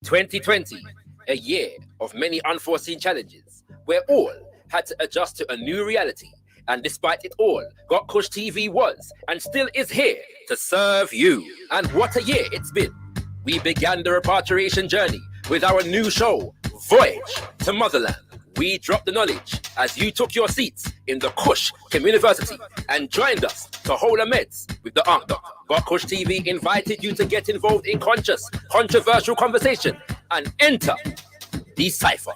2020, a year of many unforeseen challenges, where all had to adjust to a new reality. And despite it all, Got Kush TV was and still is here to serve you. And what a year it's been. We began the repatriation journey with our new show, Voyage to Motherland. We dropped the knowledge as you took your seats in the Kush Community and joined us to hold a meds with the Ankh Doc. Got Kush TV invited you to get involved in conscious, controversial conversation and enter the cipher.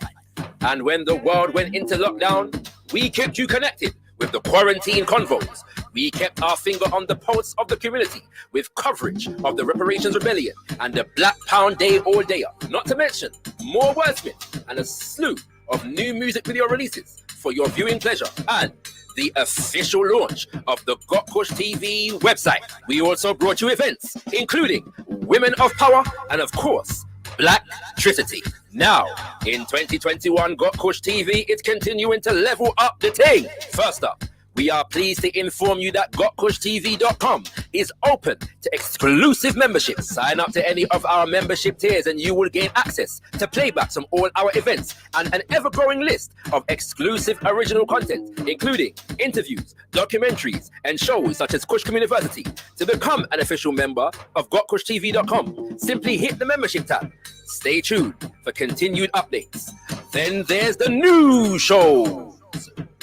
And when the world went into lockdown, we kept you connected with the quarantine convos. We kept our finger on the pulse of the community with coverage of the reparations rebellion and the Black Pound Day all day up. Not to mention more wordsmiths and a slew of new music video releases for your viewing pleasure and the official launch of the Got Kush TV website. We also brought you events including Women of Power and of course Blacktricity. Now, in 2021, Got Kush TV is continuing to level up the thing. First up, we are pleased to inform you that gotkushtv.com is open to exclusive membership. Sign up to any of our membership tiers and you will gain access to playbacks from all our events and an ever-growing list of exclusive original content, including interviews, documentaries, and shows such as Kush Community. To become an official member of gotkushtv.com, simply hit the membership tab. Stay tuned for continued updates. Then there's the new shows.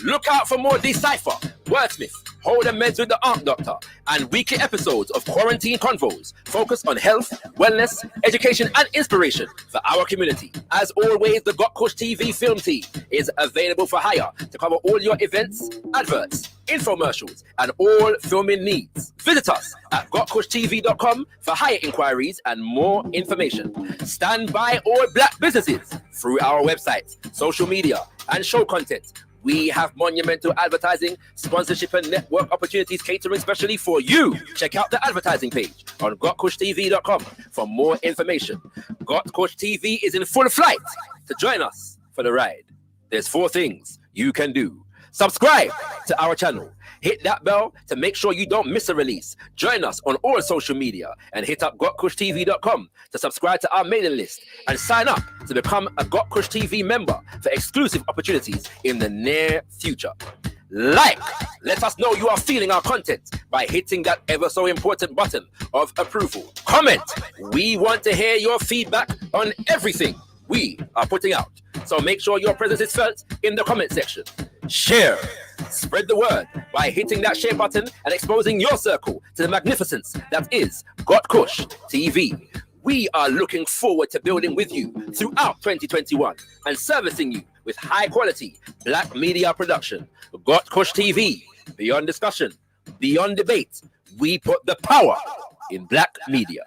Look out for more Decipher, Wordsmith, Hold a Meds with the Ankh Doctor, and weekly episodes of Quarantine Convos focused on health, wellness, education, and inspiration for our community. As always, the Got Kush TV film team is available for hire to cover all your events, adverts, infomercials, and all filming needs. Visit us at gotkushtv.com for hire inquiries and more information. Stand by all black businesses through our website, social media, and show content. We have monumental advertising, sponsorship, and network opportunities catering specially for you. Check out the advertising page on gotkushtv.com for more information. Got Kush TV is in full flight to join us for the ride. There's 4 things you can do. Subscribe to our channel. Hit that bell to make sure you don't miss a release. Join us on all social media and hit up gotkushtv.com to subscribe to our mailing list and sign up to become a Got Kush TV member for exclusive opportunities in the near future. Let us know you are feeling our content by hitting that ever so important button of approval. Comment. We want to hear your feedback on everything we are putting out. So make sure your presence is felt in the comment section. Share. Spread the word by hitting that share button and exposing your circle to the magnificence that is Got Kush TV. We are looking forward to building with you throughout 2021 and servicing you with high quality black media production. Got Kush TV, beyond discussion, beyond debate, we put the power in black media.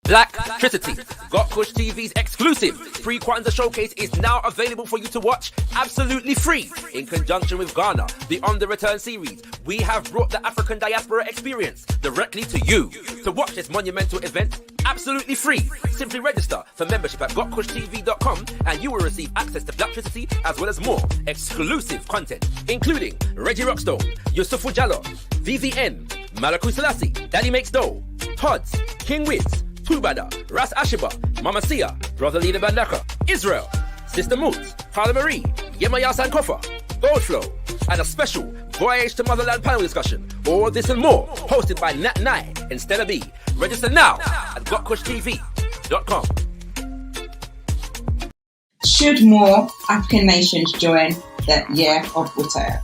Blacktricity, Got Kush TV's exclusive pre-Kwanzaa showcase is now available for you to watch absolutely free. In conjunction with Ghana, the On the Return series, we have brought the African diaspora experience directly to you. To watch this monumental event absolutely free, simply register for membership at gotkushtv.com and you will receive access to Blacktricity as well as more exclusive content, including Reggie Rockstone, Yusufu Jallo, VVN, Malachi Selassie, Daddy Makes Dough, Tods, King Wiz, Tubada, Ras Ashiba, Mama Sia, Brother Leader Bandaka, Israel, Sister Moot, Carla Marie, Yemaya Sankofa, Goldflow, and a special Voyage to Motherland panel discussion. All this and more, hosted by Nat Nye and Stella B. Register now at gotkushtv.com. Should more African nations join the Year of Utaya?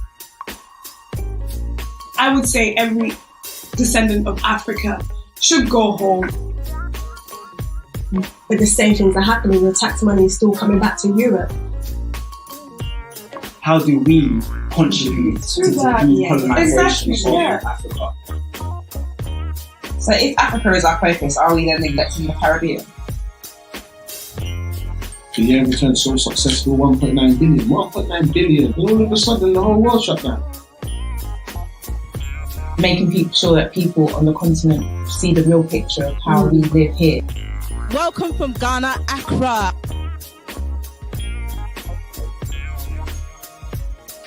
I would say every descendant of Africa should go home. But the same things are happening. The tax money is still coming back to Europe. How do we contribute to the decolonization of Africa? So if Africa is our focus, are we then neglecting the Caribbean? The year returned so successful, 1.9 billion. 1.9 billion. All of a sudden, the whole world shut down. Making sure that people on the continent see the real picture of how we live here. Welcome from Ghana, Accra.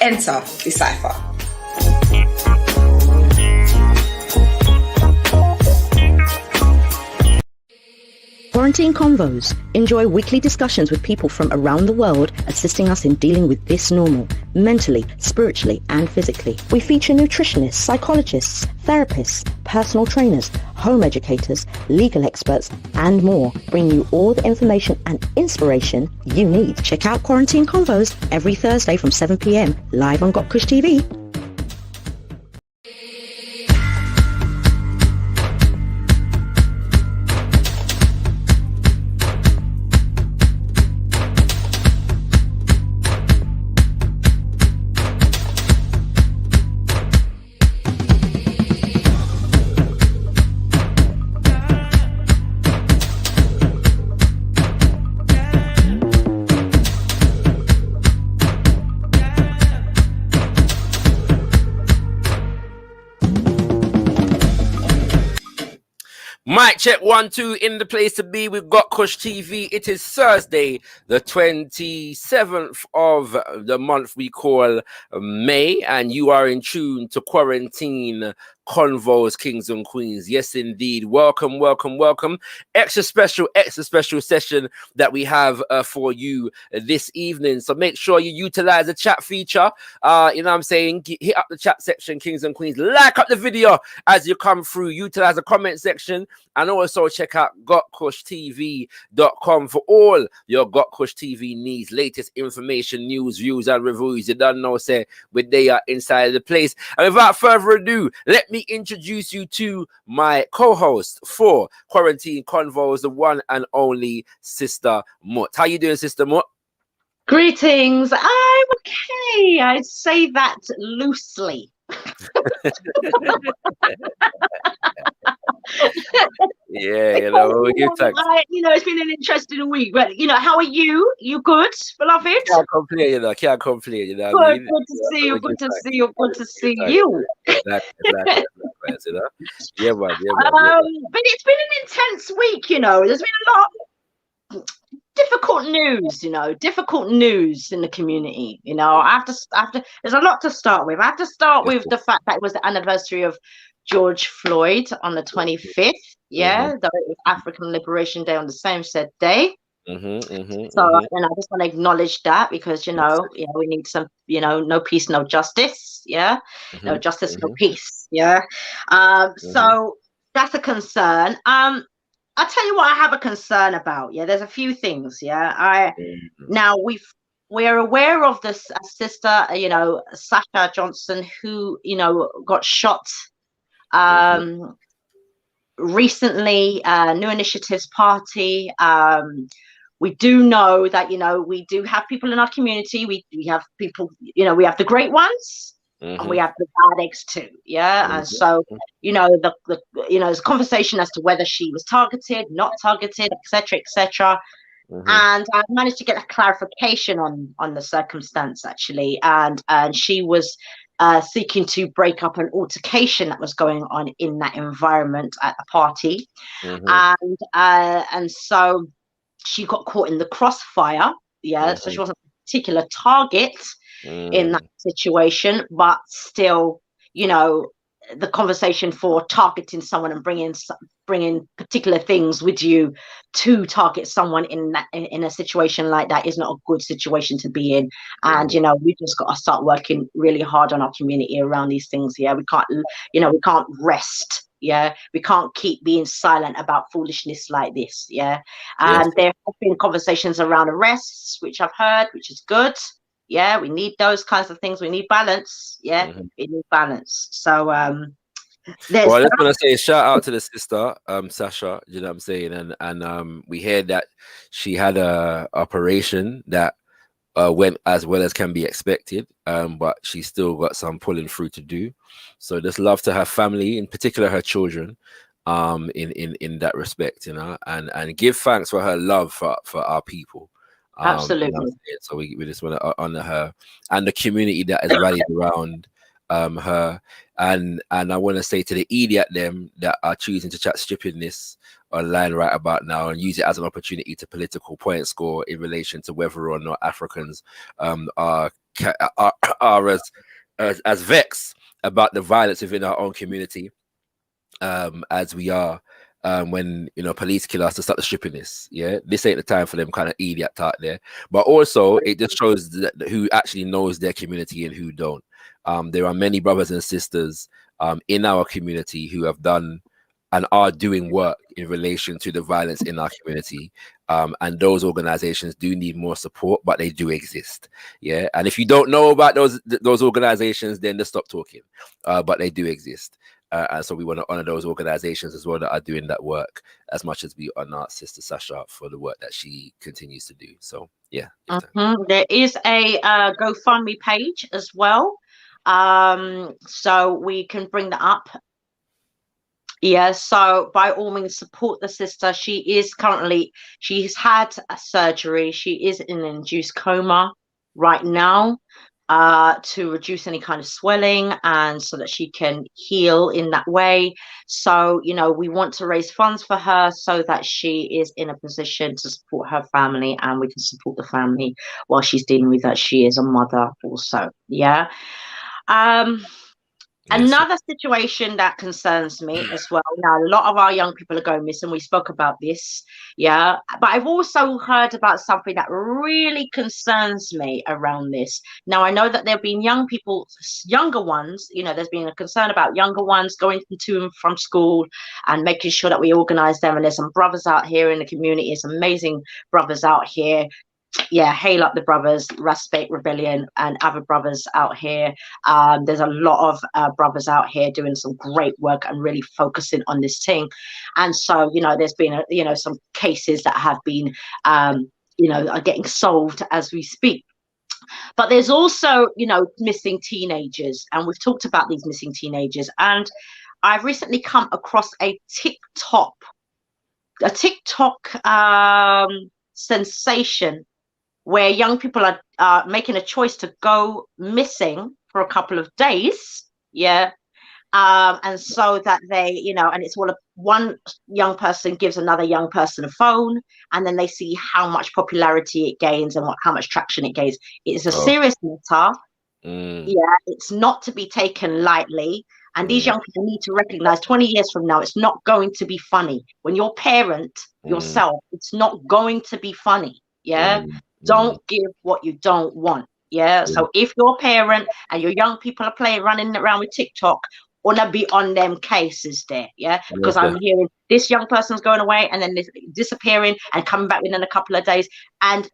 Enter Decipher. Quarantine Convos. Enjoy weekly discussions with people from around the world, assisting us in dealing with this normal, mentally, spiritually, and physically. We feature nutritionists, psychologists, therapists, personal trainers, home educators, legal experts, and more, bringing you all the information and inspiration you need. Check out Quarantine Convos every Thursday from 7 p.m, live on Got Kush TV. Mic check 1 2 in the place to be. We've got Kush TV. It is Thursday, the 27th of the month we call May, and you are in tune to Quarantine Convos, Kings and Queens. Yes, indeed. Welcome, welcome, welcome. Extra special session that we have for you this evening. So make sure you utilize the chat feature. You know what I'm saying? Hit up the chat section, Kings and Queens. Like up the video as you come through. Utilize the comment section. And also check out gotkushtv.com for all your Got Kush TV needs. Latest information, news, views, and reviews. You don't know, say, but they are inside the place. And without further ado, let me introduce you to my co-host for Quarantine Convos, the one and only Sister Mutt. How you doing, Sister Mutt? Greetings. I'm okay. I'd say that loosely. Yeah, you know, it's been an interesting week, but how are you? You good, beloved? Can't complain, you know. Can't complain, you know. Good to see you. Good to see you. Good to see you. Exactly, you know? Yeah, man. But it's been an intense week, There's been a lot of difficult news in the community. After there's a lot to start with. I have to start with the fact that it was the anniversary of George Floyd on the 25th. Yeah, that it was African Liberation Day on the same said day. So I just want to acknowledge that because we need some, no peace, no justice. Yeah, no justice, no peace. Yeah. So that's a concern. I'll tell you what I have a concern about. Yeah, there's a few things. Yeah, now we're aware of this sister, Sasha Johnson, who got shot recently. New Initiatives Party. We do know that we do have people in our community. We have people. We have the great ones. And we have the bad eggs too, and so there's a conversation as to whether she was targeted, not targeted, etc. And I managed to get a clarification on the circumstance actually, and she was seeking to break up an altercation that was going on in that environment at a party, and so she got caught in the crossfire. So she wasn't a particular target in that situation, but still, the conversation for targeting someone and bringing particular things with you to target someone in a situation like that is not a good situation to be in. And we just got to start working really hard on our community around these things. We can't rest. We can't keep being silent about foolishness like this. And there have been conversations around arrests, which I've heard, which is good. We need those kinds of things. We need balance. We need balance. So well, I just want to say shout out to the sister, Sasha. You know what I'm saying? And we heard that she had a operation that went as well as can be expected, but she still got some pulling through to do. So just love to her family, in particular her children, in that respect, and give thanks for her love for our people. Absolutely. So we just want to honor her and the community that is rallied around her. And I want to say to the idiot them that are choosing to chat stupidness online right about now and use it as an opportunity to political point score in relation to whether or not Africans are are as vexed about the violence within our own community as we are when police kill us to start the strippiness. Yeah, this ain't the time for them kind of idiot out there. But also, it just shows who actually knows their community and who don't. There are many brothers and sisters in our community who have done and are doing work in relation to the violence in our community. And those organizations do need more support, but they do exist. Yeah. And if you don't know about those organizations, then just stop talking. But they do exist. And so we want to honor those organizations as well that are doing that work, as much as we honor Sister Sasha for the work that she continues to do. So, yeah. There is a GoFundMe page as well. So we can bring that up. Yeah, so by all means, support the sister. She's had a surgery. She is in an induced coma right now to reduce any kind of swelling and so that she can heal in that way. So, we want to raise funds for her so that she is in a position to support her family and we can support the family while she's dealing with that. She is a mother also. Yeah. Another situation that concerns me as well. Now, a lot of our young people are going missing. We spoke about this, yeah. But I've also heard about something that really concerns me around this. Now, I know that there have been younger ones, there's been a concern about younger ones going to and from school and making sure that we organize them. And there's some brothers out here in the community, some amazing brothers out here. Yeah, hail up the brothers, Respect Rebellion, and other brothers out here. There's a lot of brothers out here doing some great work and really focusing on this thing. And so, there's been some cases that have been are getting solved as we speak. But there's also missing teenagers, and we've talked about these missing teenagers. And I've recently come across a TikTok sensation where young people are making a choice to go missing for a couple of days, yeah, and so that they, and it's one young person gives another young person a phone, and then they see how much popularity it gains and how much traction it gains. It's a serious matter. Yeah, it's not to be taken lightly. And these young people need to recognize 20 years from now, it's not going to be funny. When you're parent yourself, it's not going to be funny. Yeah. Don't give what you don't want. Yeah. So if you're a parent and your young people are running around with TikTok, wanna be on them cases there. Yeah. Because I'm hearing this young person's going away and then disappearing and coming back within a couple of days. And,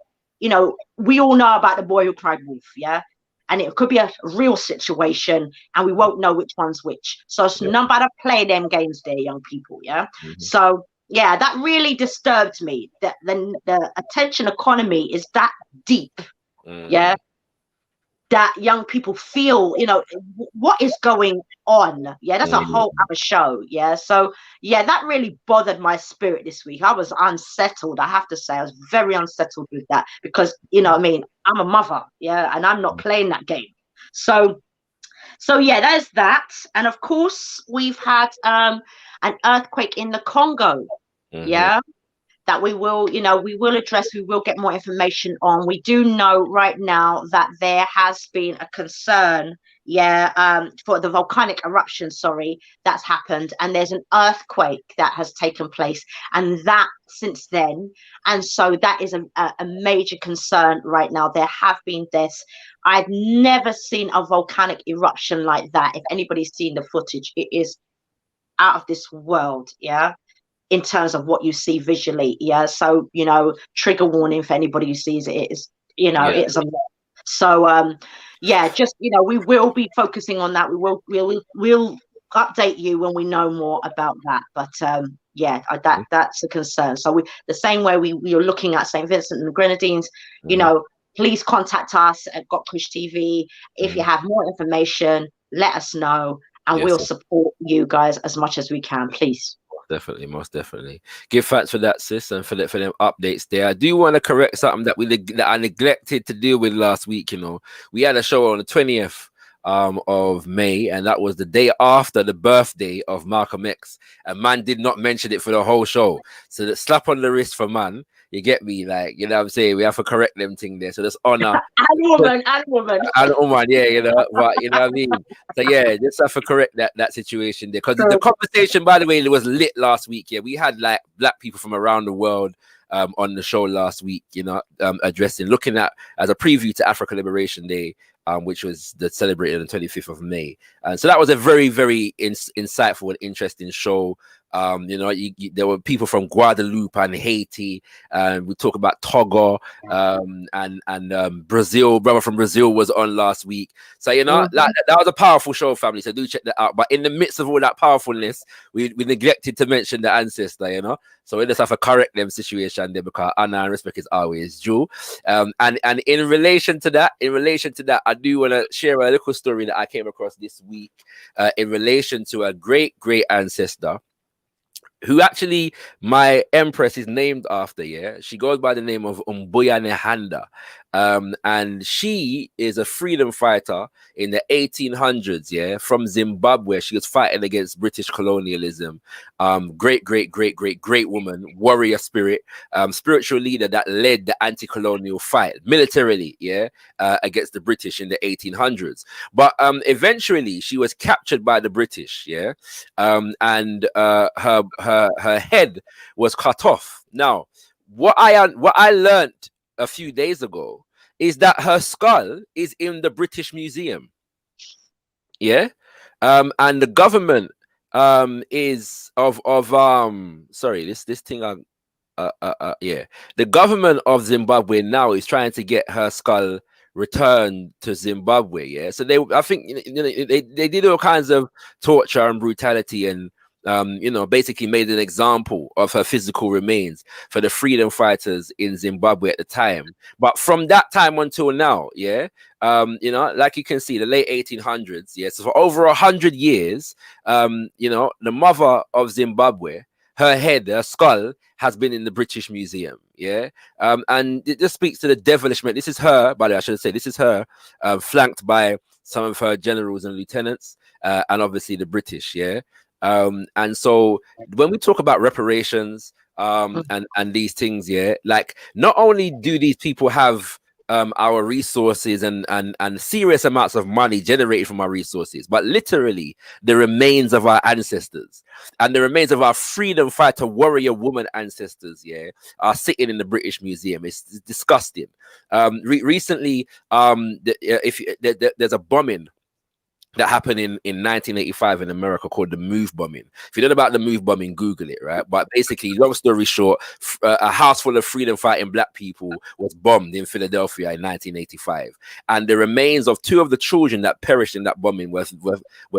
we all know about the boy who cried wolf. Yeah. And it could be a real situation and we won't know which one's which. So it's not about to play them games there, young people. Yeah. So, yeah, that really disturbed me. That the attention economy is that deep. Yeah. That young people feel, what is going on? Yeah, that's a whole other show. Yeah. So, yeah, that really bothered my spirit this week. I was unsettled. I have to say, I was very unsettled with that because, I'm a mother. Yeah. And I'm not playing that game. So yeah, there's that. And of course, we've had an earthquake in the Congo. Yeah. That we will address, we will get more information on. We do know right now that there has been a concern, for the volcanic eruption, that's happened. And there's an earthquake that has taken place. And that since then. And so that is a major concern right now. There have been deaths. I've never seen a volcanic eruption like that. If anybody's seen the footage, it is out of this world. Yeah. In terms of what you see visually, so trigger warning for anybody who sees it. It's it's a lot. So just we will be focusing on that. We'll update you when we know more about that. But that's a concern. So the same way we are looking at St. Vincent and the Grenadines, please contact us at Got Kush TV. If you have more information, let us know, and we'll support you guys as much as we can, please. Definitely, most definitely. Give thanks for that, sis, and for them updates there. I do want to correct something that I neglected to deal with last week. We had a show on the 20th of May, and that was the day after the birthday of Malcolm X, and man did not mention it for the whole show. So the slap on the wrist for man. You get me? Like, you know what I'm saying? We have to correct them thing there. So just honor. And woman. And woman, yeah, you know, but you know what I mean? So yeah, just have to correct that situation there. Because the conversation, by the way, it was lit last week. Yeah, we had like black people from around the world on the show last week, you know, looking at as a preview to Africa Liberation Day, which was celebrated on the 25th of May. And so that was a very, very insightful and interesting show. You know, there were people from Guadeloupe and Haiti, and we talk about Togo, and Brazil. Brother from Brazil was on last week. So you know, that was a powerful show, family. So do check that out. But in the midst of all that powerfulness, we neglected to mention the ancestor. You know, so we just have to correct them situation there, because honor and respect is always due. And in relation to that, I do want to share a little story that I came across this week in relation to a great ancestor, who actually my empress is named after. Yeah, she goes by the name of Umbuya Nehanda, and she is a freedom fighter in the 1800s. Yeah, from Zimbabwe. She was fighting against British colonialism. Great woman, warrior spirit, spiritual leader that led the anti-colonial fight militarily. Yeah, against the British in the 1800s. But eventually she was captured by the British. Yeah, and her head was cut off. Now, what I learned a few days ago is that her skull is in the British Museum. Yeah, and the government is of sorry, this thing yeah, the government of Zimbabwe now is trying to get her skull returned to Zimbabwe. Yeah, so I think they did all kinds of torture and brutality, and you know, basically made an example of her physical remains for the freedom fighters in Zimbabwe at the time. But from that time until now, yeah, you know, like you can see, the late 1800s, yeah, so for over 100 years, you know, the mother of Zimbabwe, her skull has been in the British Museum, yeah, and it just speaks to the devilishment. This is her, by the way, I should say, this is her, flanked by some of her generals and lieutenants, and obviously the British, yeah. And so when we talk about reparations and these things, yeah, like not only do these people have our resources and serious amounts of money generated from our resources, but literally the remains of our ancestors and the remains of our freedom fighter warrior woman ancestors, yeah, are sitting in the British Museum. It's disgusting. Recently, there's a bombing that happened in 1985 in America called the Move bombing. If you don't know about the Move bombing, Google it, right? But basically, long story short, a house full of freedom fighting black people was bombed in Philadelphia in 1985. And the remains of two of the children that perished in that bombing were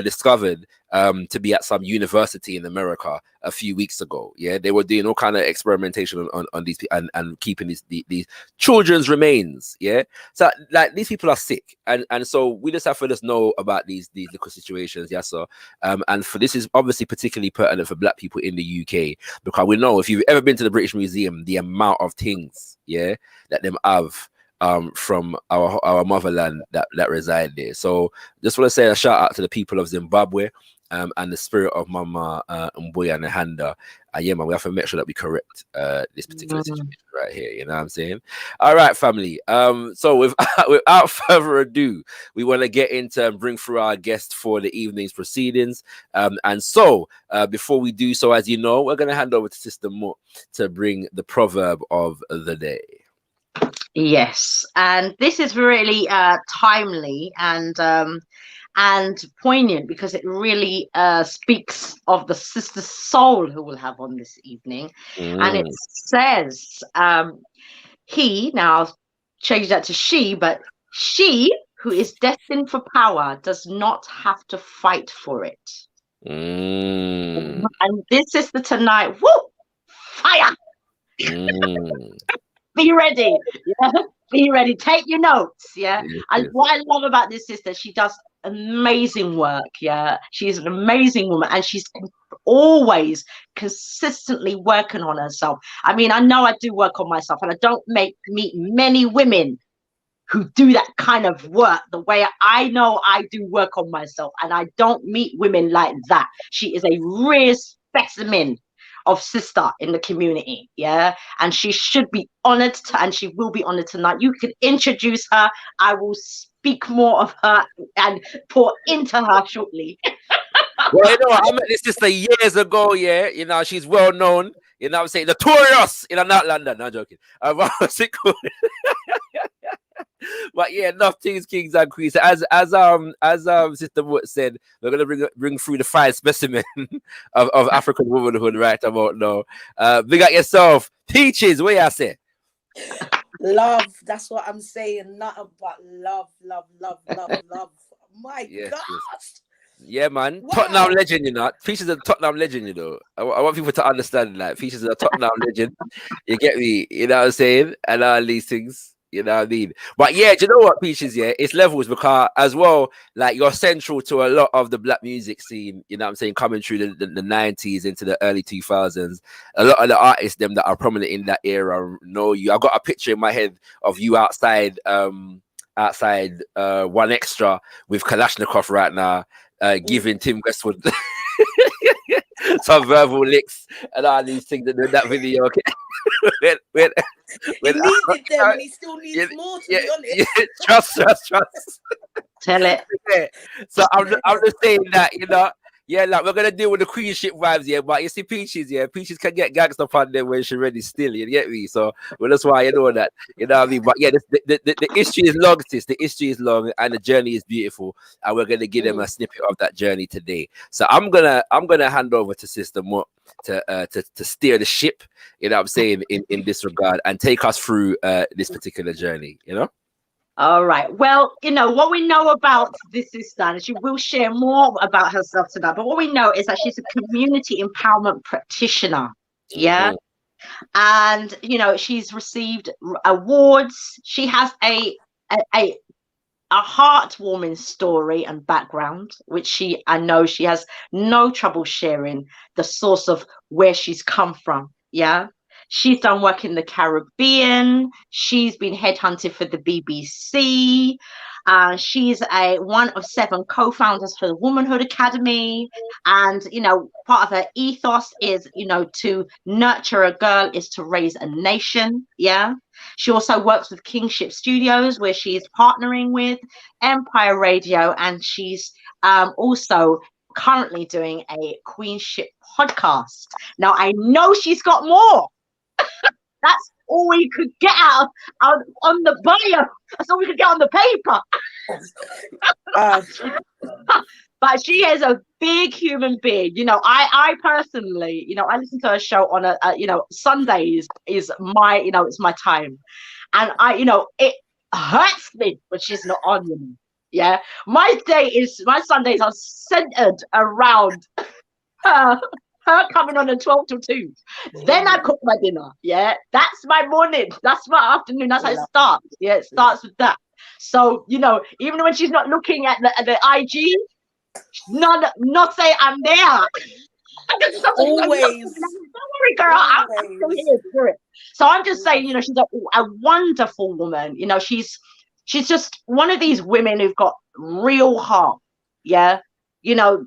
discovered to be at some university in America a few weeks ago. Yeah, they were doing all kind of experimentation on these people and keeping these children's remains. Yeah, so like these people are sick, and so we just have to just know about these little situations. Yeah, so and for this is obviously particularly pertinent for black people in the UK, because we know if you've ever been to the British Museum, the amount of things, yeah, that them have from our motherland that reside there. So just want to say a shout out to the people of Zimbabwe. And the spirit of Mama Umbuya Nehanda. Yeah, man, we have to make sure that we correct this particular situation right here. You know what I'm saying? All right, family. So without further ado, we want to get into and bring through our guest for the evening's proceedings. And so before we do so, as you know, we're going to hand over to Sister Mo to bring the proverb of the day. Yes, and this is really timely and poignant, because it really speaks of the sister soul who we'll have on this evening. And it says, he, now I'll change that to she, but she who is destined for power does not have to fight for it. And this is the tonight, woo, fire. Be ready. Yeah? Be ready. Take your notes. Yeah. And what I love about this sister, she does amazing work. Yeah. She's an amazing woman, and she's always consistently working on herself. I mean, I know I do work on myself, and I don't meet many women who do that kind of work the way I know I do work on myself, and I don't meet women like that. She is a rare specimen of sister in the community, yeah, and she should be honored and she will be honored tonight. You can introduce her. I will speak more of her and pour into her shortly. Well, you know, I met this sister years ago, yeah. You know, she's well known. You know what I'm saying? Notorious. You know, not London. No, I'm joking. What's it called? But yeah, enough things, kings and queens. As Sister Wood said, we're gonna bring through the fine specimen of African womanhood right about now. Big up yourself, Peaches. What you say? Love. That's what I'm saying. Nothing but love. My Yes, God. yes. Yeah, man. Wow. Tottenham legend, you know. Peaches is a Tottenham legend, you know. I want people to understand that. Peaches is a Tottenham legend. You get me? You know what I'm saying? And all these things. You know what I mean? But yeah, do you know what, Peaches? Yeah, it's levels because as well, like you're central to a lot of the black music scene, you know what I'm saying, coming through the 90s into the early 2000s. A lot of the artists, them that are prominent in that era, know you. I've got a picture in my head of you outside One Extra with Kalashnikov right now, giving Tim Westwood some verbal licks and all these things in that video. Okay? when He needed them and he still needs more, to be honest. Trust. Tell it. Yeah. So I'm just saying that, you know, yeah, like we're gonna deal with the queenship vibes, yeah. But you see, Peaches can get gangster upon them when she's ready still, you get me? So well, that's why you know that, you know what I mean? But yeah, the history is long, sis. The history is long and the journey is beautiful, and we're gonna give them a snippet of that journey today. So I'm gonna hand over to Sister Mo to steer the ship, you know what I'm saying, in this regard, and take us through this particular journey, you know. All right. Well, you know, what we know about this sister, and she will share more about herself tonight, but what we know is that she's a community empowerment practitioner. Yeah. And, you know, she's received awards. She has a heartwarming story and background, which I know she has no trouble sharing the source of where she's come from. Yeah. She's done work in the Caribbean. She's been headhunted for the BBC. She's one of 7 co-founders for the Womanhood Academy. And, you know, part of her ethos is, you know, to nurture a girl is to raise a nation. Yeah. She also works with Kingship Studios, where she's partnering with Empire Radio. And she's also currently doing a Queenship podcast. Now, I know she's got more. That's all we could get out on the bio. That's all we could get on the paper. But she is a big human being. You know, I personally, you know, I listen to her show on you know, Sundays is my, you know, it's my time. And you know, it hurts me when she's not on, you know. Yeah. My Sundays are centered around her coming on at 12 till 2. Then I cook my dinner. Yeah, that's my morning. That's my afternoon. That's how it starts. Yeah, it starts with that. So, you know, even when she's not looking at the IG, not say I'm there. Always. Don't worry, girl. I'm still here for it. So I'm just saying, you know, she's a wonderful woman. You know, she's just one of these women who've got real heart. Yeah, you know.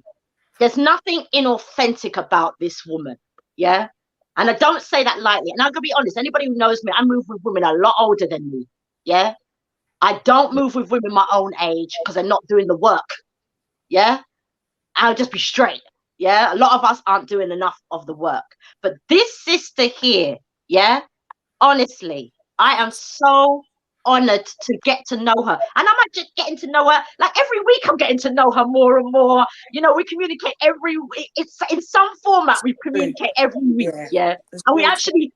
There's nothing inauthentic about this woman, yeah? And I don't say that lightly. And I'm going to be honest, anybody who knows me, I move with women a lot older than me, yeah? I don't move with women my own age because they're not doing the work, yeah? I'll just be straight, yeah? A lot of us aren't doing enough of the work. But this sister here, yeah? Honestly, I am so honored to get to know her, and I'm not just getting to know her like every week. I'm getting to know her more and more. You know, we communicate it's in some format. We communicate every week, yeah. And we actually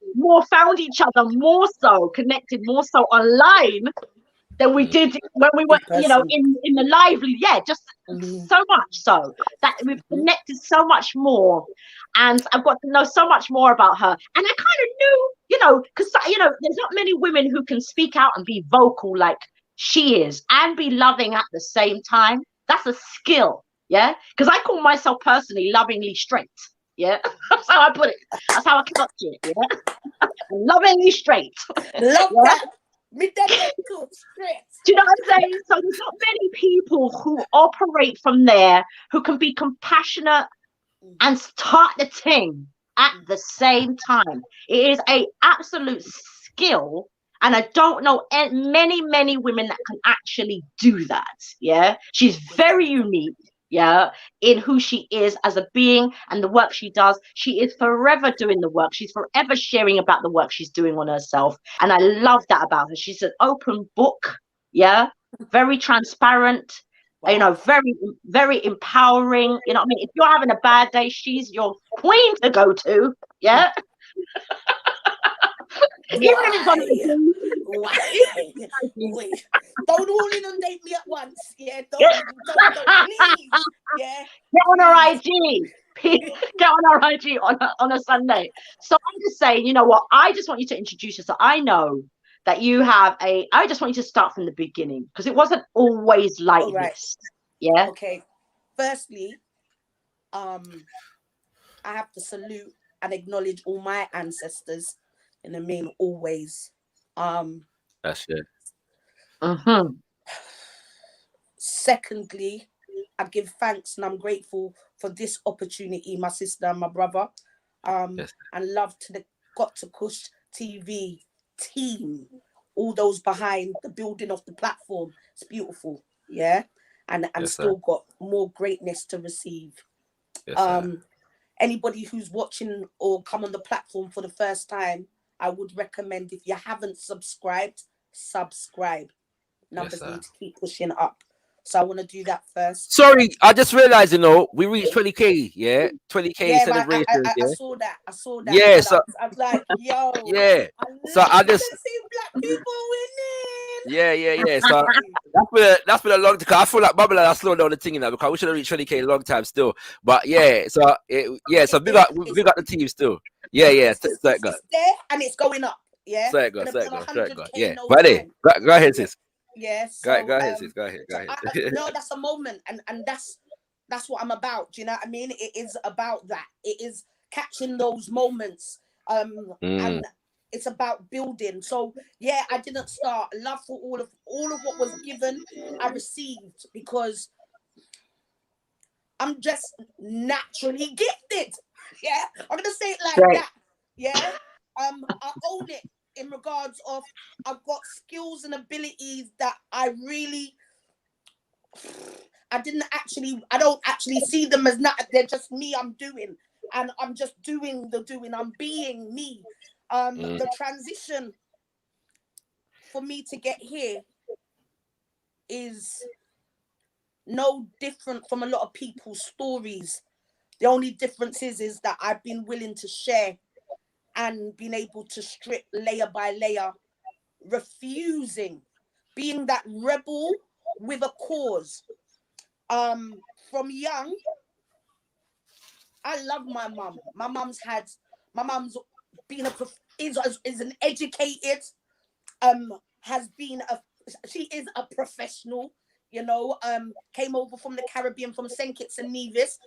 found each other more so, connected more so online than we did when we were, you know, in the lively. Yeah, just so much so that we've connected so much more, and I've got to know so much more about her. And I kind of knew, you know, because, you know, there's not many women who can speak out and be vocal like she is and be loving at the same time. That's a skill, yeah? Because I call myself personally lovingly straight, yeah? That's how I put it. That's how I clutch it, yeah? Lovingly straight. Love that. Do you know what I'm saying? So there's not many people who operate from there who can be compassionate and start the thing at the same time. It is a absolute skill, and I don't know many women that can actually do that. Yeah, she's very unique. Yeah, in who she is as a being and the work she does. She is forever doing the work. She's forever sharing about the work she's doing on herself, and I love that about her. She's an open book. Yeah, very transparent. You know, very empowering. You know what I mean? If you're having a bad day, she's your queen to go to. Yeah. Wait, don't all inundate me at once. Yeah, don't, please. Yeah. Get on her IG. Get on her IG on a Sunday. So I'm just saying, you know what? I just want you to introduce yourself. I know that you have I just want you to start from the beginning, because it wasn't always like this. Yeah. Okay. Firstly, I have to salute and acknowledge all my ancestors. And I mean, always. That's it. Secondly, I give thanks and I'm grateful for this opportunity, my sister and my brother. And love to the Got to Kush TV team, all those behind the building of the platform. It's beautiful, yeah, and still got more greatness to receive. Anybody who's watching or come on the platform for the first time, I would recommend, if you haven't subscribed, subscribe. Numbers need to keep pushing up. So I want to do that first. Sorry, I just realized, you know, we reached 20K, 20K celebration. I saw that. Yeah, so I was like, yo, yeah. So I just see black people winning. Yeah. So that's been a long time. I feel like Babylon I slowed down the thing now, because we should have reached 20K a long time still. But yeah, so so we got the team still. Yeah. So it's there and it's going up. Yeah. So go. Yeah. Ready? Go ahead, sis. Yes. Go ahead, sis. Go ahead. No, that's a moment, and that's what I'm about. Do you know what I mean? It is about that. It is catching those moments, and it's about building. So yeah, I didn't start. Love for all of what was given, I received, because I'm just naturally gifted. Yeah, I'm gonna say it like that. Yeah, I own it. In regards of, I've got skills and abilities that I don't actually see them as not, they're just me, I'm doing, and I'm just doing the doing, I'm being me. The transition for me to get here is no different from a lot of people's stories. The only difference is that I've been willing to share and being able to strip layer by layer, refusing, being that rebel with a cause. From young, I love my mum. My mum's been is an educated, she is a professional, you know, came over from the Caribbean, from St. Kitts and Nevis.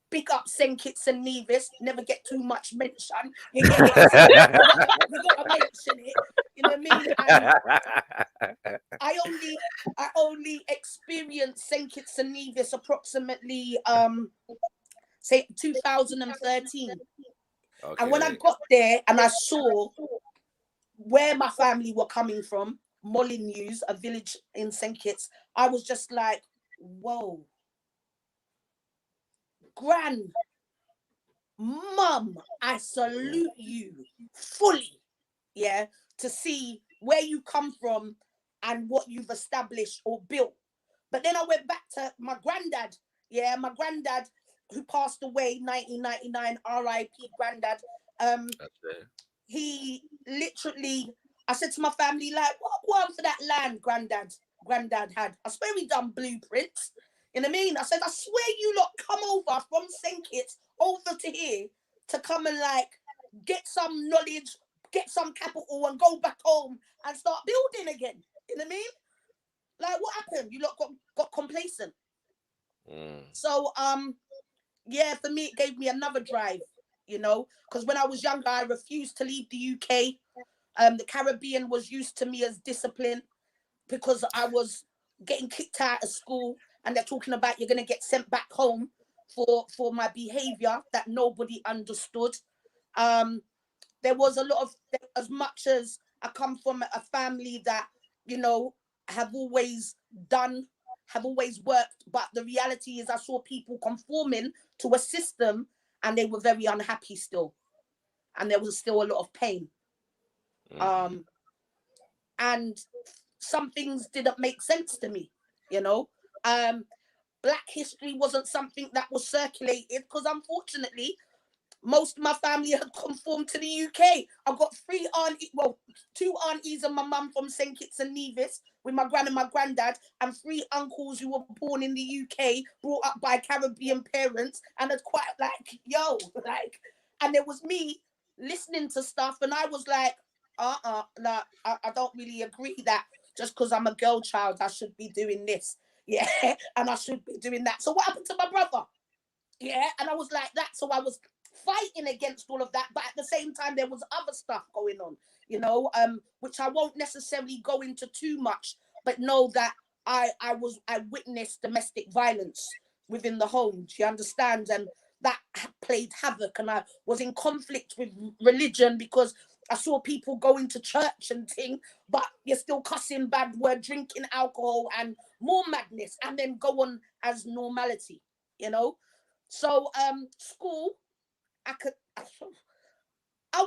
Big up St. Kitts and Nevis. Never get too much mention. You get it? We gotta mention it. You know what I mean? And I only experienced St. Kitts and Nevis approximately say 2013. Okay. And when I got there and I saw where my family were coming from, Molyneux, a village in St. Kitts, I was just like, whoa. Gran, mum, I salute you fully, yeah, to see where you come from and what you've established or built. But then I went back to my granddad, who passed away 1999, R.I.P. granddad. He literally, I said to my family, like, what one for that land granddad had? I swear he done blueprints. You know what I mean? I said, I swear you lot come over from St. Kitts over to here to come and like get some knowledge, get some capital and go back home and start building again. You know what I mean? Like, what happened? You lot got complacent. So, yeah, for me, it gave me another drive, you know, because when I was younger, I refused to leave the UK. The Caribbean was used to me as discipline because I was getting kicked out of school. And they're talking about you're going to get sent back home for my behavior that nobody understood. There was a lot of, as much as I come from a family that, you know, have always worked, but the reality is I saw people conforming to a system and they were very unhappy still, and there was still a lot of pain. And some things didn't make sense to me, you know. Black history wasn't something that was circulated because, unfortunately, most of my family had conformed to the UK. I've got two aunties and my mum from St. Kitts and Nevis with my gran and my granddad, and 3 uncles who were born in the UK, brought up by Caribbean parents, and had quite and there was me listening to stuff, and I was like, I don't really agree that just because I'm a girl child, I should be doing this. Yeah, and I should be doing that. So what happened to my brother? Yeah, and I was like that. So I was fighting against all of that, but at the same time there was other stuff going on, you know, which I won't necessarily go into too much, but know that I witnessed domestic violence within the home. Do you understand? And that played havoc, and I was in conflict with religion because I saw people going to church and thing, but you're still cussing bad word, drinking alcohol, and more madness, and then go on as normality, you know. So school, I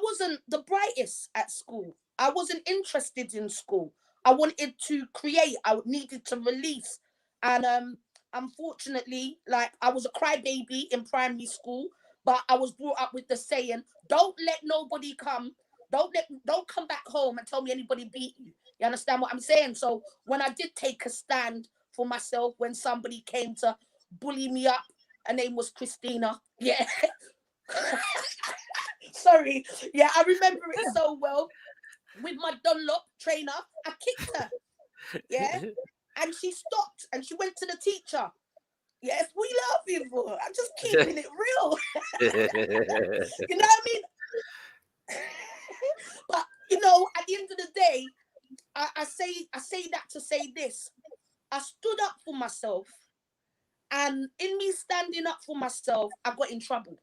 wasn't the brightest at school. I wasn't interested in school. I wanted to create. I needed to release. And unfortunately, like, I was a crybaby in primary school, but I was brought up with the saying, don't let nobody come. Don't come back home and tell me anybody beat you. You understand what I'm saying? So when I did take a stand for myself, when somebody came to bully me up, her name was Christina. Yeah. Sorry. Yeah, I remember it so well. With my Dunlop trainer, I kicked her. Yeah. And she stopped and she went to the teacher. Yes, we love you for. I'm just keeping it real. You know what I mean? But you know, at the end of the day, I say that to say this. I stood up for myself, and in me standing up for myself, I got in trouble.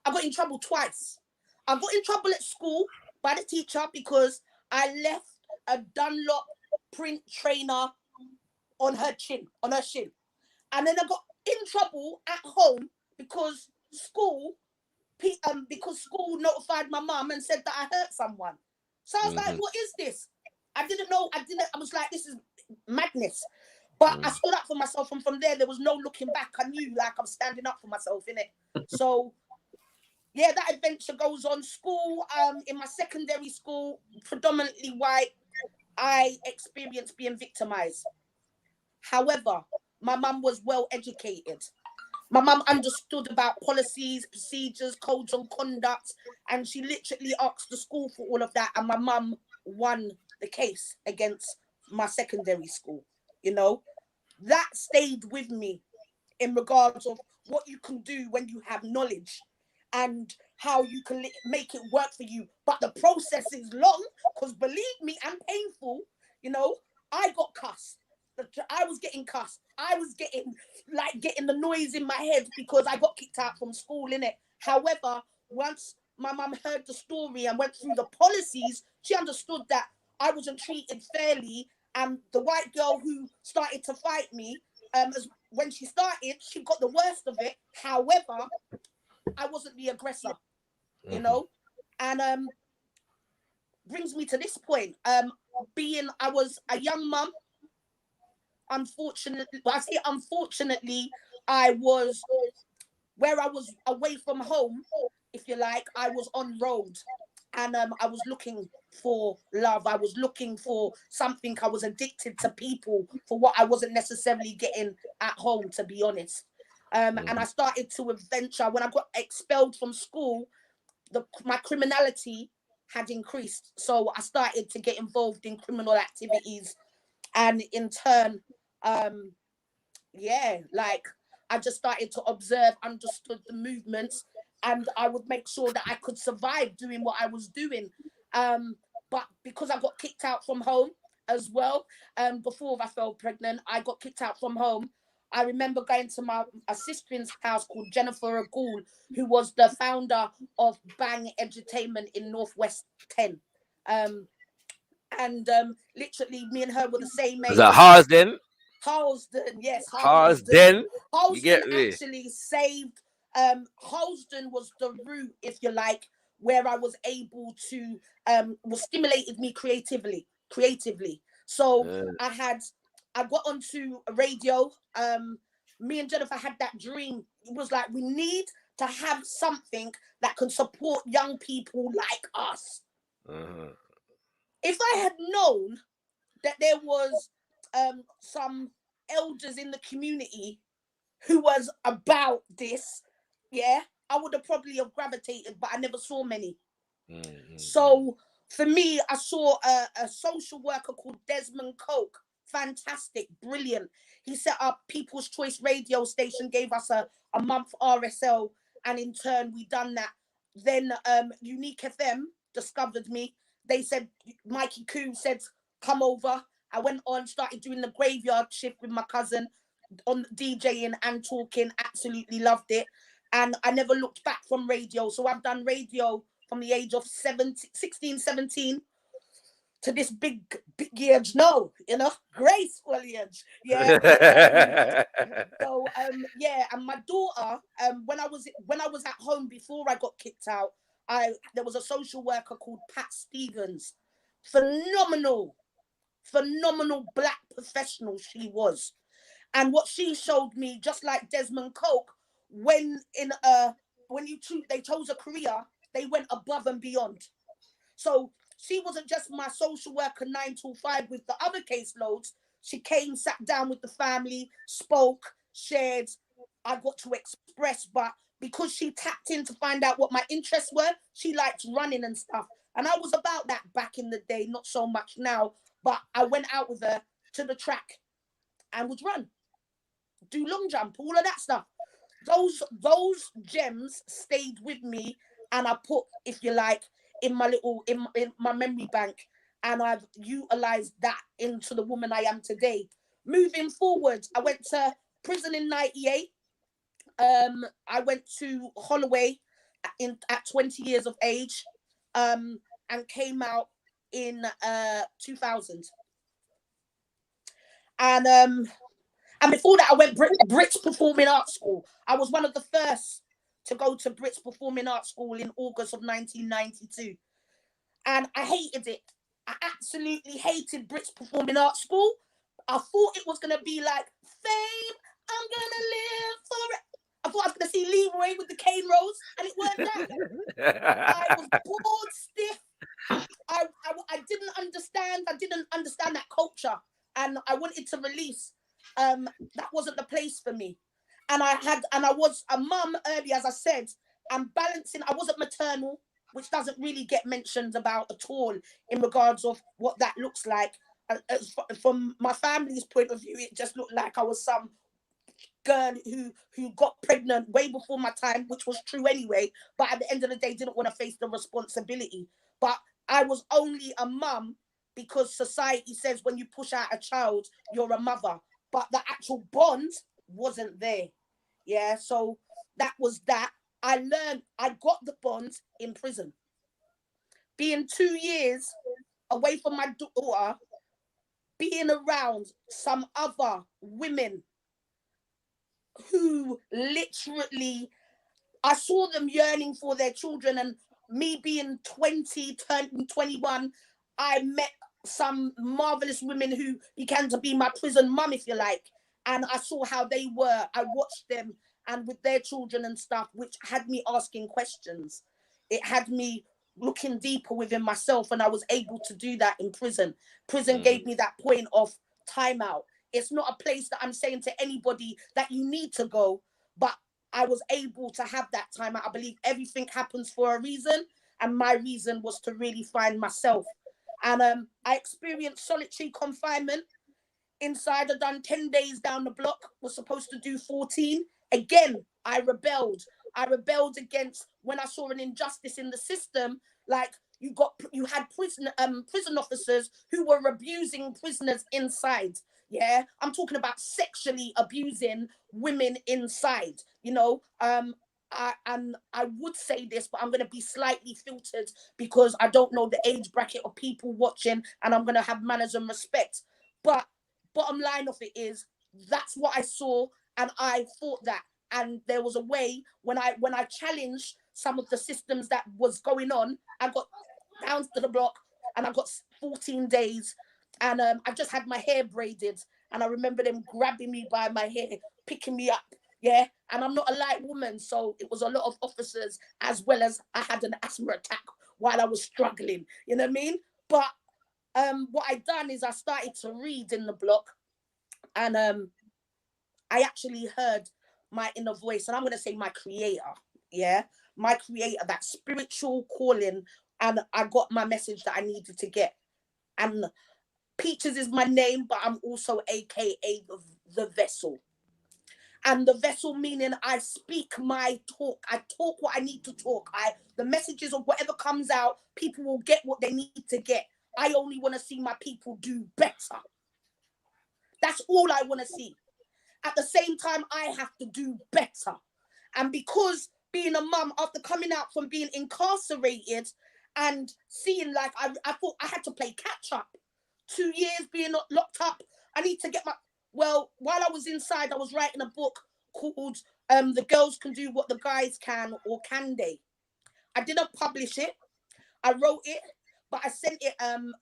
I got in trouble twice. I got in trouble at school by the teacher because I left a Dunlop print trainer on her shin. And then I got in trouble at home because school notified my mum and said that I hurt someone. So I was like, what is this? I didn't know. I was like, this is madness. But I stood up for myself, and from there was no looking back. I knew, like, I'm standing up for myself, innit? So yeah, that adventure goes on. School, in my secondary school, predominantly white, I experienced being victimized. However, my mum was well educated. My mum understood about policies, procedures, codes of conduct, and she literally asked the school for all of that. And my mum won the case against my secondary school. You know, that stayed with me in regards of what you can do when you have knowledge and how you can make it work for you. But the process is long, because believe me, and painful. You know, I got cussed. I was getting cussed. I was getting the noise in my head because I got kicked out from school, innit? However, once my mum heard the story and went through the policies, she understood that I wasn't treated fairly. And the white girl who started to fight me, when she started, she got the worst of it. However, I wasn't the aggressor, you know? And brings me to this point. I was a young mum. Unfortunately, I was where I was away from home, if you like. I was on road, and I was looking for love. I was looking for something. I was addicted to people for what I wasn't necessarily getting at home, to be honest. And I started to adventure. When I got expelled from school, my criminality had increased. So I started to get involved in criminal activities, and in turn, I just started to observe, understood the movements, and I would make sure that I could survive doing what I was doing. But because I got kicked out from home as well, before I fell pregnant, I got kicked out from home. I remember going to a sister's house called Jennifer Agul, who was the founder of Bang Edutainment in Northwest 10. Literally, me and her were the same age. Was that Harsden? Halsden, yes, Harsden. You Halsden get me? actually saved. Halsden was the route, if you like, where I was able to was stimulated me creatively. So I got onto a radio. Me and Jennifer had that dream. It was like, we need to have something that can support young people like us. If I had known that there was some elders in the community who was about this, I would have probably have gravitated, but I never saw many. So for me, I saw a social worker called Desmond Coke. Fantastic, brilliant. He set up People's Choice radio station, gave us a month RSL, and in turn we done that. Then Unique FM discovered me. They said, Mikey Koo said, come over. I went on, started doing the graveyard shift with my cousin on DJing and talking. Absolutely loved it. And I never looked back from radio. So I've done radio from the age of 16, 17 to this big age now, graceful age. So and my daughter, when I was at home before I got kicked out, there was a social worker called Pat Stevens. Phenomenal Black professional she was. And what she showed me, just like Desmond Coke, when they chose a career, they went above and beyond. So she wasn't just my social worker 9 to 5 with the other caseloads. She came, sat down with the family, spoke, shared. I got to express, but because she tapped in to find out what my interests were, she liked running and stuff. And I was about that back in the day, not so much now, but I went out with her to the track and would run, do long jump, all of that stuff. Those gems stayed with me, and I put, if you like, in my memory bank, and I've utilized that into the woman I am today. Moving forward, I went to prison in 98. I went to Holloway at 20 years of age, and came out in 2000. And before that, I went Brits Performing Arts School. I was one of the first to go to Brits Performing Arts School in August of 1992. And I hated it. I absolutely hated Brits Performing Arts School. I thought it was going to be like, fame, I'm going to live for it. I thought I was going to see Leroy with the cane rolls, and it weren't that. I was bored, stiff. I didn't understand that culture, and I wanted to release. That wasn't the place for me. And I was a mum early, as I said, and balancing. I wasn't maternal, which doesn't really get mentioned about at all in regards of what that looks like. From my family's point of view, it just looked like I was some girl who got pregnant way before my time, which was true anyway, but at the end of the day didn't want to face the responsibility. But I was only a mum because society says when you push out a child, you're a mother, but the actual bond wasn't there. So that was that. I got the bond in prison. Being 2 years away from my daughter, being around some other women who literally, I saw them yearning for their children, and me being 20, turning 21, I met some marvelous women who began to be my prison mum, if you like. And I saw how they were. I watched them and with their children and stuff, which had me asking questions. It had me looking deeper within myself, and I was able to do that in prison. Prison gave me that point of timeout. It's not a place that I'm saying to anybody that you need to go, but I was able to have that time. I believe everything happens for a reason, and my reason was to really find myself. And I experienced solitary confinement. Inside, I'd done 10 days down the block, was supposed to do 14. Again, I rebelled. I rebelled against when I saw an injustice in the system, like you had prison officers who were abusing prisoners inside. Yeah, I'm talking about sexually abusing women inside, and I would say this, but I'm going to be slightly filtered because I don't know the age bracket of people watching, and I'm going to have manners and respect. But bottom line of it is, that's what I saw, and I thought that. And there was a way when I challenged some of the systems that was going on, I got down to the block, and I got 14 days, and I just had my hair braided, and I remember them grabbing me by my hair, picking me up. Yeah, and I'm not a light woman, so it was a lot of officers, as well as I had an asthma attack while I was struggling. You know what I mean? But what I done is I started to read in the block, and I actually heard my inner voice, and I'm gonna say my creator. Yeah, my creator, that spiritual calling, and I got my message that I needed to get. And Peaches is my name, but I'm also AKA the vessel. And the vessel meaning I speak my talk. I talk what I need to talk. The messages of whatever comes out, people will get what they need to get. I only want to see my people do better. That's all I want to see. At the same time, I have to do better. And because being a mum, after coming out from being incarcerated and seeing, like, I thought I had to play catch up. 2 years being locked up. I need to get while I was inside, I was writing a book called The Girls Can Do What the Guys Can, or Can They? I didn't publish it. I wrote it, but I sent it, an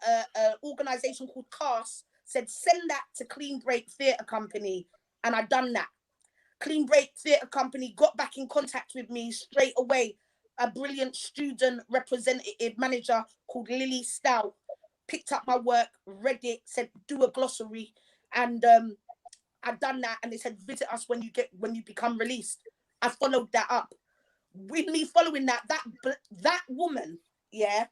organization called CAST said, send that to Clean Break Theatre Company. And I done that. Clean Break Theatre Company got back in contact with me straight away. A brilliant student representative manager called Lily Stout picked up my work, read it, said, do a glossary. And I done that, and they said, visit us when you become released. I followed that up. With me following that woman, yeah,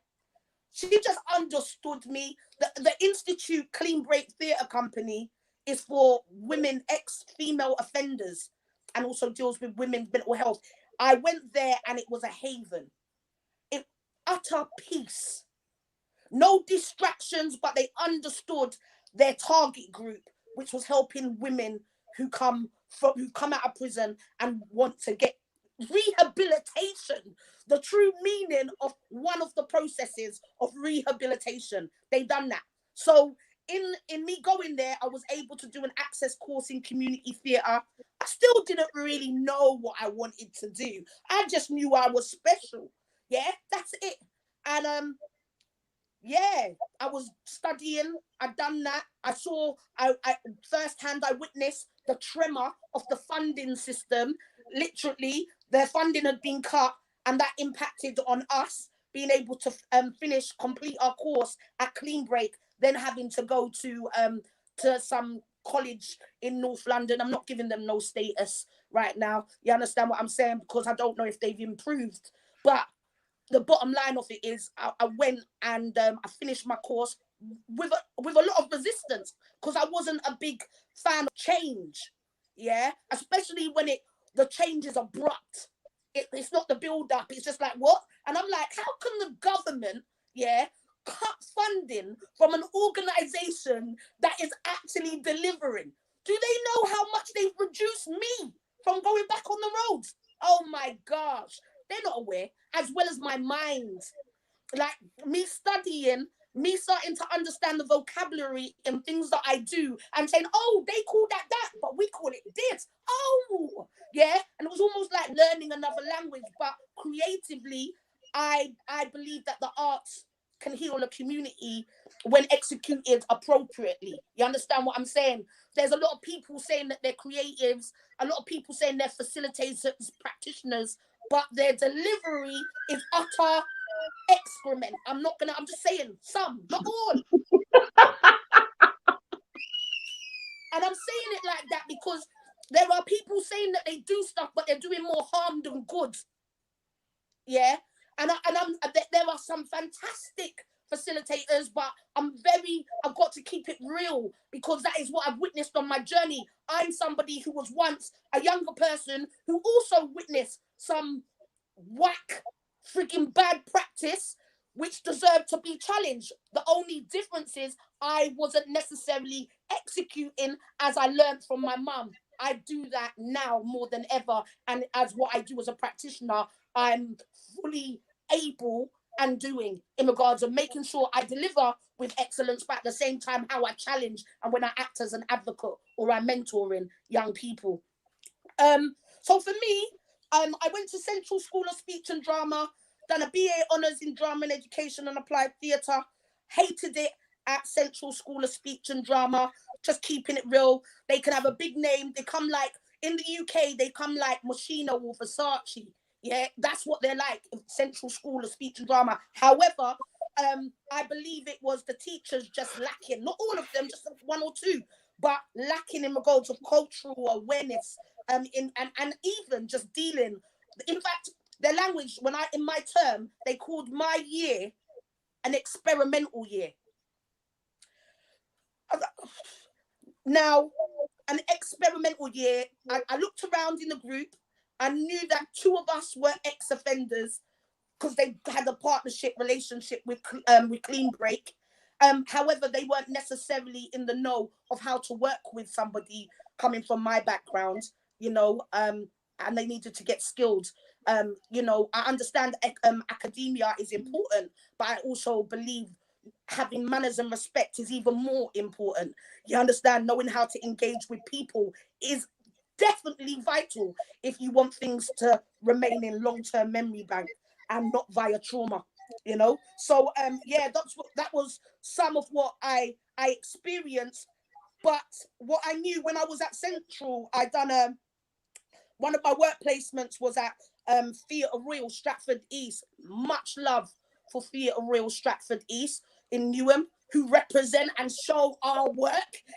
she just understood me. The Institute Clean Break Theatre Company is for women, ex-female offenders, and also deals with women's mental health. I went there, and it was a haven. It utter peace. No distractions, but they understood their target group, which was helping women who come out of prison and want to get rehabilitation. The true meaning of one of the processes of rehabilitation. They done that. So in me going there, I was able to do an access course in community theatre. I still didn't really know what I wanted to do. I just knew I was special. Yeah, that's it. And yeah, I was studying. I done that. I saw, I firsthand, I witnessed the tremor of the funding system. Literally, their funding had been cut, and that impacted on us being able to complete our course at Clean Break, then having to go to some college in North London. I'm not giving them no status right now. You understand what I'm saying? Because I don't know if they've improved. But the bottom line of it is, I went and I finished my course with a lot of resistance, because I wasn't a big fan of change. Yeah, especially when the change is abrupt. It's not the build up. It's just like, what? And I'm like, how can the government, yeah, cut funding from an organization that is actually delivering? Do they know how much they've reduced me from going back on the roads? Oh my gosh. They're not aware, as well as my mind. Like, me studying, me starting to understand the vocabulary and things that I do, and saying, oh, they call that, but we call it this. Oh, yeah. And it was almost like learning another language, but creatively, I believe that the arts can heal a community when executed appropriately. You understand what I'm saying? There's a lot of people saying that they're creatives, a lot of people saying they're facilitators, practitioners, but their delivery is utter excrement. I'm just saying some, not all. And I'm saying it like that because there are people saying that they do stuff, but they're doing more harm than good. Yeah. And there are some fantastic facilitators, but I've got to keep it real, because that is what I've witnessed on my journey. I'm somebody who was once a younger person who also witnessed some whack, freaking bad practice, which deserved to be challenged. The only difference is I wasn't necessarily executing as I learned from my mum. I do that now more than ever. And as what I do as a practitioner, I'm fully able and doing in regards of making sure I deliver with excellence, but at the same time, how I challenge and when I act as an advocate or I'm mentoring young people. So for me, I went to Central School of Speech and Drama, done a BA Honours in Drama and Education and Applied Theatre, hated it at Central School of Speech and Drama, just keeping it real. They can have a big name. They come like, in the UK, they come like Moschino or Versace. Yeah, that's what they're like, Central School of Speech and Drama. However, I believe it was the teachers just lacking, not all of them, just one or two, but lacking in regards of cultural awareness, and even just dealing. In fact, their language, in my term, they called my year an experimental year. Now, an experimental year, I looked around in the group. I knew that two of us were ex-offenders because they had a partnership relationship with Clean Break. However, they weren't necessarily in the know of how to work with somebody coming from my background, and they needed to get skilled. I understand academia is important, but I also believe having manners and respect is even more important. You understand, knowing how to engage with people is definitely vital if you want things to remain in long-term memory bank and not via trauma, So that was some of what I experienced. But what I knew when I was at Central, I done one of my work placements was at Theatre Royal Stratford East. Much love for Theatre Royal Stratford East in Newham, who represent and show our work.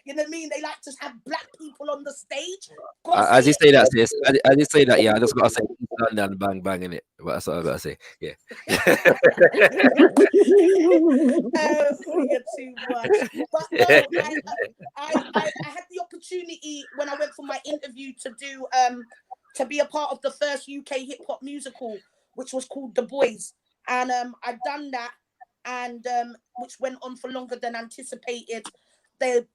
You know what I mean? They like to have black people on the stage. As you say that, sis, as you say that, yeah, I just gotta say London bang bang in it. But that's all I gotta say. Yeah. You're too much. But no, I had the opportunity when I went for my interview to be a part of the first UK hip hop musical, which was called The Boys, and I'd done that, and which went on for longer than anticipated. The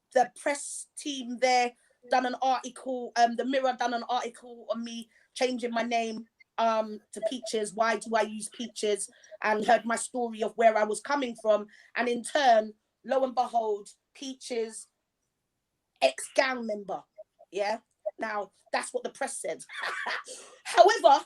press team there done an article, the Mirror done an article on me changing my name to Peaches. Why do I use Peaches? And heard my story of where I was coming from, and in turn, lo and behold, Peaches, ex-gang member. Yeah, now that's what the press said. However,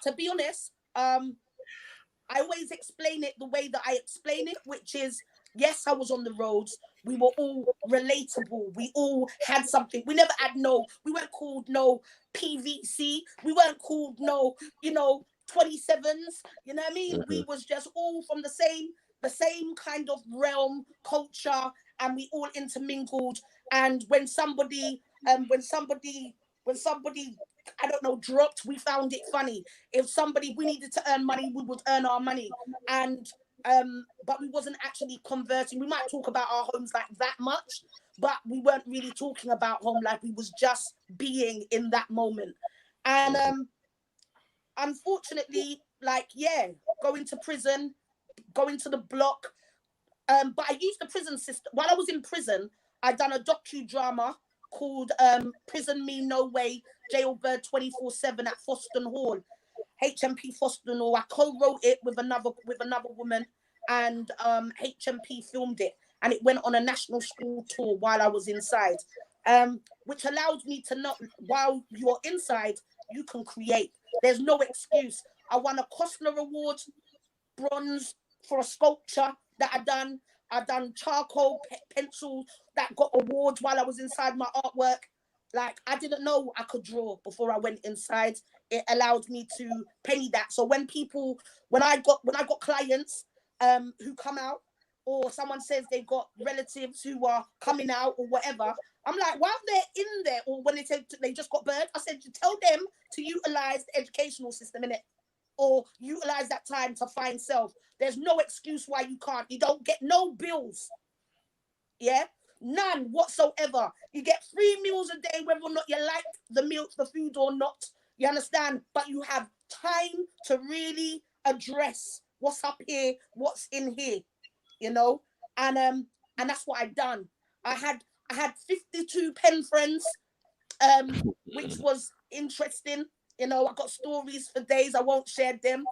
to be honest, I always explain it the way that I explain it, which is, yes, I was on the roads. We were all relatable. We all had something. We never had we weren't called no PVC. We weren't called no, 27s. You know what I mean? Mm-hmm. We was just all from the same kind of realm, culture, and we all intermingled. And when somebody, I don't know, dropped, we found it funny. If we needed to earn money, we would earn our money. And but we wasn't actually conversing. We might talk about our homes like that much, but we weren't really talking about home life. We was just being in that moment. And unfortunately, going to prison, going to the block. But I used the prison system. While I was in prison, I done a docudrama called Prison Me No Way, Jailbird 24/7 at Foston Hall, HMP Foston Hall. I co-wrote it with another woman, and HMP filmed it, and it went on a national school tour while I was inside, which allowed me to know while you're inside, you can create. There's no excuse. I won a Costner Award, bronze, for a sculpture that I've done charcoal pencils that got awards while I was inside my artwork. Like, I didn't know I could draw before I went inside. It allowed me to penny that. So when I got clients who come out, or someone says they've got relatives who are coming out or whatever, I'm like, while they're in there, or when they say they just got bird, I said, you tell them to utilize the educational system in it, or utilize that time to find self. There's no excuse why you can't. You don't get no bills. Yeah? None whatsoever. You get 3 meals a day, whether or not you like the food or not. You understand? But you have time to really address what's up here, what's in here, you know, and that's what I done. I had 52 pen friends, which was interesting. You know, I got stories for days. I won't share them.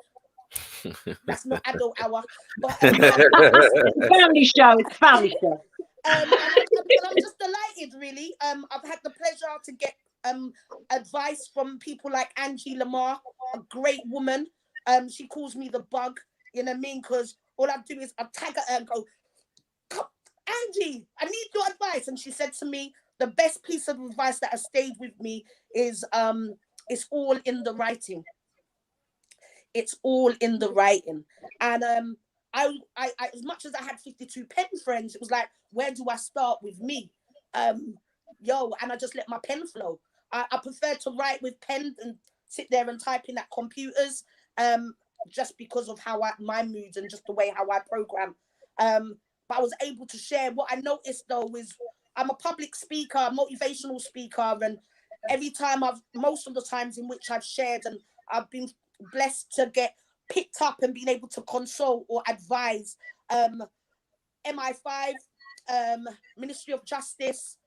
That's not adult hour, but Family show. It's a family show. and I'm just delighted, really. I've had the pleasure to get advice from people like Angie Lamar, a great woman. She calls me the bug, you know what I mean? Because all I do is I tag her and go, Angie, I need your advice. And she said to me, the best piece of advice that has stayed with me is it's all in the writing. It's all in the writing. And I as much as I had 52 pen friends, it was like, where do I start with me? And I just let my pen flow. I prefer to write with pen and sit there and type in at computers, just because of how my moods and just the way how I program. But I was able to share. What I noticed though is I'm a public speaker, motivational speaker, and most of the times in which I've shared and I've been blessed to get picked up and being able to consult or advise MI5, Ministry of Justice,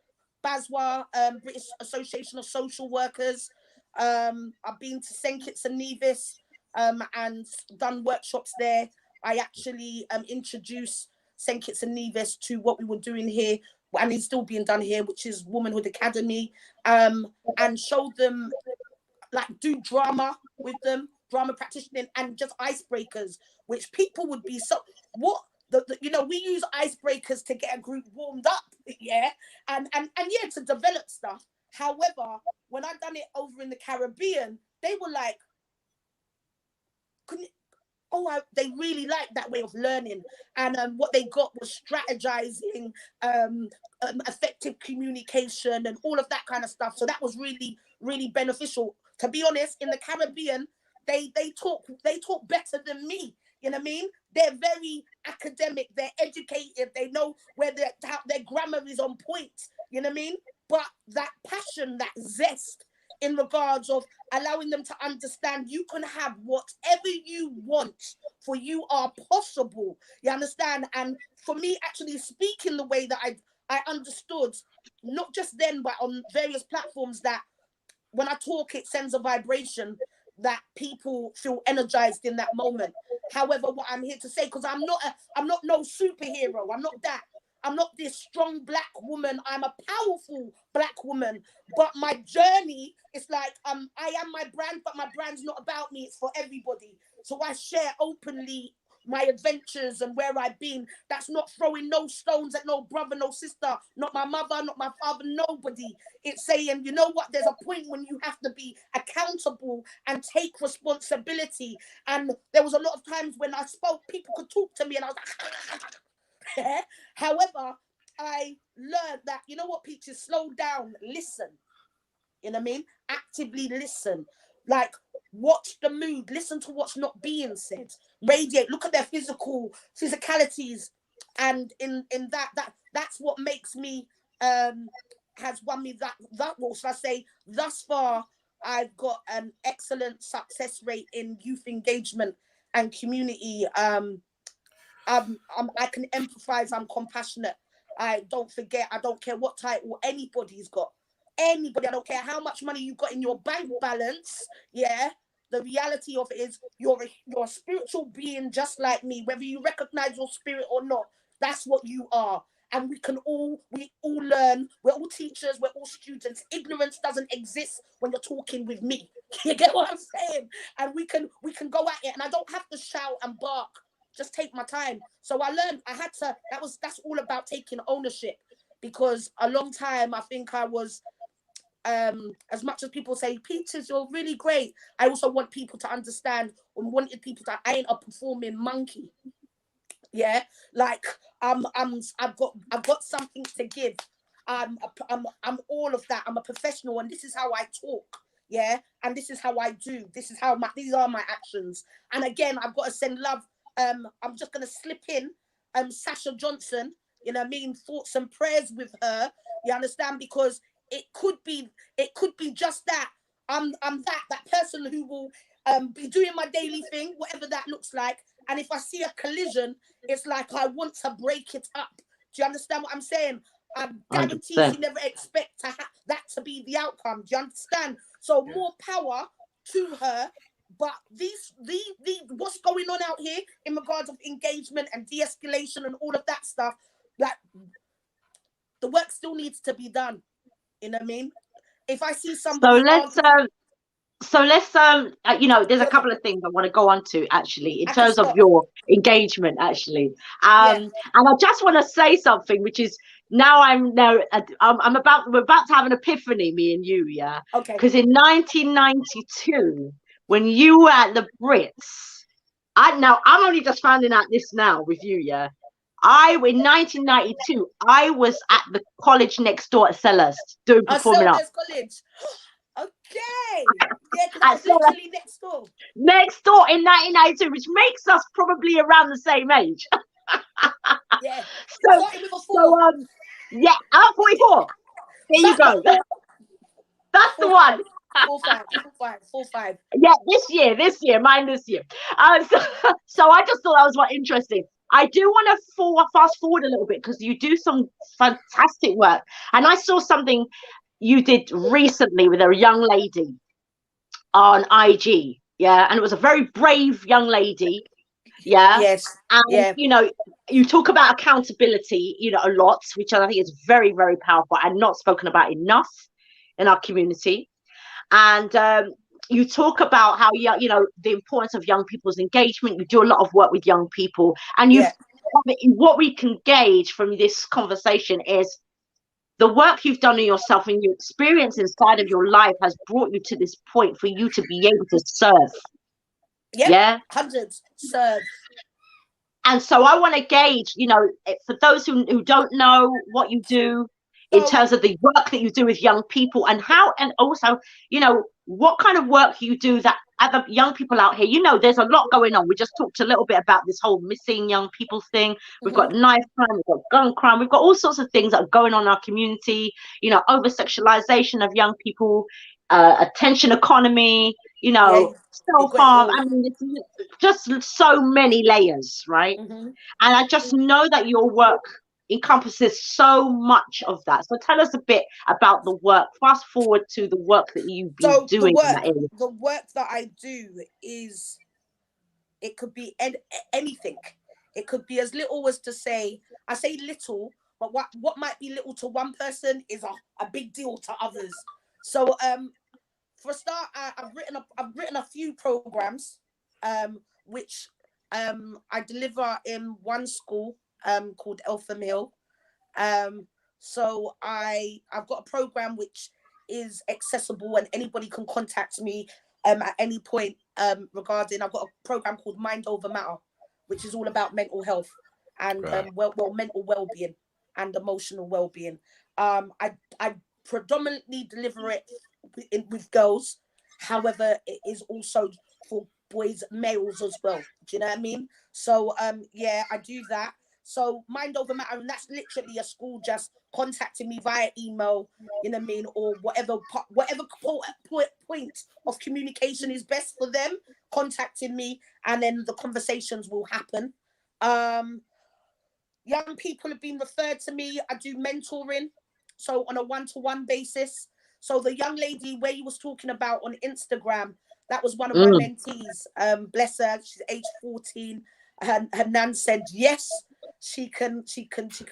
BASWA, British Association of Social Workers. I've been to St. Kitts and Nevis and done workshops there. I actually introduced St. Kitts and Nevis to what we were doing here, and it's still being done here, which is Womanhood Academy, and showed them, like, do drama with them, drama practitioning, and just icebreakers, which people would be so, what? We use icebreakers to get a group warmed up, yeah, and yeah, to develop stuff. However, when I done it over in the Caribbean, they were like, they really liked that way of learning, and what they got was strategizing, effective communication, and all of that kind of stuff. So that was really, really beneficial. To be honest, in the Caribbean, they talk better than me. You know what I mean? They're very academic. They're educated. They know how their grammar is on point. You know what I mean? But that passion, that zest, in regards of allowing them to understand you can have whatever you want, for you are possible. You understand? And for me, actually speaking the way that I understood, not just then, but on various platforms, that when I talk, it sends a vibration that people feel energized in that moment. However, what I'm here to say, because I'm not no superhero. I'm not that. I'm not this strong black woman. I'm a powerful black woman. But my journey is like, I am my brand, but my brand's not about me. It's for everybody. So I share openly my adventures and where I've been. That's not throwing no stones at no brother, no sister, not my mother, not my father, nobody. It's saying, you know what, there's a point when you have to be accountable and take responsibility. And there was a lot of times when I spoke, people could talk to me and I was like, however, I learned that, you know what, Peaches, slow down, listen. You know what I mean? Actively listen. Like, watch the mood, listen to what's not being said, radiate, look at their physicalities, and in that's what makes me has won me that role. So I say, thus far I've got an excellent success rate in youth engagement and community. I can empathize, I'm compassionate, I don't forget, I don't care what title anybody's got. Anybody, I don't care how much money you got in your bank balance, yeah. The reality of it is you're a spiritual being just like me, whether you recognize your spirit or not. That's what you are. And we all learn. We're all teachers, we're all students. Ignorance doesn't exist when you're talking with me. You get what I'm saying? And we can go at it, and I don't have to shout and bark. Just take my time. So I learned that's all about taking ownership, because a long time I think I was, as much as people say, Peaches, you're really great, I also want people to understand, and wanted people to, I ain't a performing monkey. Yeah, like I've got something to give. I'm all of that. I'm a professional, and this is how I talk. Yeah, and this is how I do. These are my actions. And again, I've got to send love. I'm just gonna slip in Sasha Johnson, you know what I mean, thoughts and prayers with her. You understand? Because it could be just that. I'm that person who will be doing my daily thing, whatever that looks like, And if I see a collision, it's like I want to break it up. Do you understand what I'm saying? I guarantee 100%. she never expect that to be the outcome. Do you understand? So more power to her. But these what's going on out here in regards of engagement and de-escalation and all of that stuff, like the work still needs to be done. You know what I mean? If I see somebody So let's you know, there's a couple of things I want to go on to actually in terms of your engagement actually. And I just want to say something, which is now we're about to have an epiphany, me and you, yeah. Okay. Because in 1992, when you were at the Brits, I'm only just finding out this now with you, yeah. In 1992, I was at the college next door at Sellers doing performing arts. College. Okay. Yeah, because that's literally next door. Next door in 1992, which makes us probably around the same age. Yeah. Yeah, I'm 44. There you go. That's the one. 45. Yeah, this year, mine this year. So I just thought that was what interesting. I do want to fast forward a little bit because you do some fantastic work, and I saw something you did recently with a young lady on IG, yeah, and it was a very brave young lady, yeah. Yes. And you know, you talk about accountability, you know, a lot, which I think is very, very powerful and not spoken about enough in our community. And you talk about how you know the importance of young people's engagement. You do a lot of work with young people, and what we can gauge from this conversation is the work you've done on yourself and your experience inside of your life has brought you to this point for you to be able to serve. Yeah, hundreds serve. And so I want to gauge, you know, for those who don't know what you do in terms of the work that you do with young people, and also, you know, what kind of work you do that other young people out here, you know, there's a lot going on. We just talked a little bit about this whole missing young people thing. We've got knife crime, we've got gun crime, we've got all sorts of things that are going on in our community, you know, over-sexualization of young people, attention economy, you know, self-harm. I mean, it's just so many layers, right? And I just know that your work encompasses so much of that. So tell us a bit about the work. Fast forward to the work that you've been doing in that area. The work that I do is, it could be anything. It could be as little as to say, I say little, but what might be little to one person is a big deal to others. So for a start, I've written a few programs which I deliver in one school called Alpha Mill. So I've got a program which is accessible and anybody can contact me at any point regarding. I've got a program called Mind Over Matter, which is all about mental health and mental well-being and emotional well-being. I predominantly deliver it with girls. However, it is also for boys, males as well. Do you know what I mean? So yeah, I do that. So Mind Over Matter, and that's literally a school just contacting me via email, you know what I mean, or whatever point of communication is best for them, contacting me, and then the conversations will happen. Young people have been referred to me. I do mentoring, so on a one-to-one basis. So the young lady where you was talking about on Instagram, that was one of my mentees. Bless her, she's age 14. Her nan said yes, she can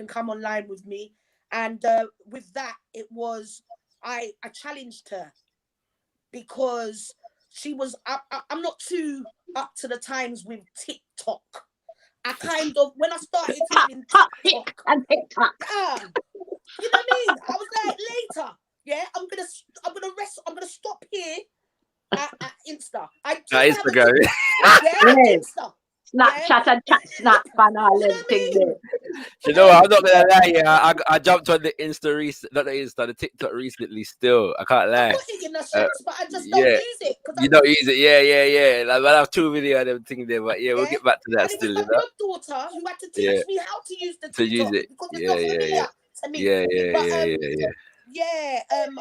come online with me. And with that, it was I challenged her because she was I'm not too up to the times with TikTok. I kind of, when I started doing TikTok and TikTok, you know what I mean? I was like, later, yeah, I'm gonna stop here at Insta. Instagram. Insta. Snapchat and Snap and all them things. You know what? I'm not gonna lie, yeah. I jumped on the the TikTok recently. Still, I can't lie. I'm not in a sense, but I just don't use it. You don't use it, yeah. Like, I have 2 videos of them things there, but yeah, we'll get back to that still. It was my daughter who had to teach me how to use the TikTok, to use it because it's not familiar to me. Yeah.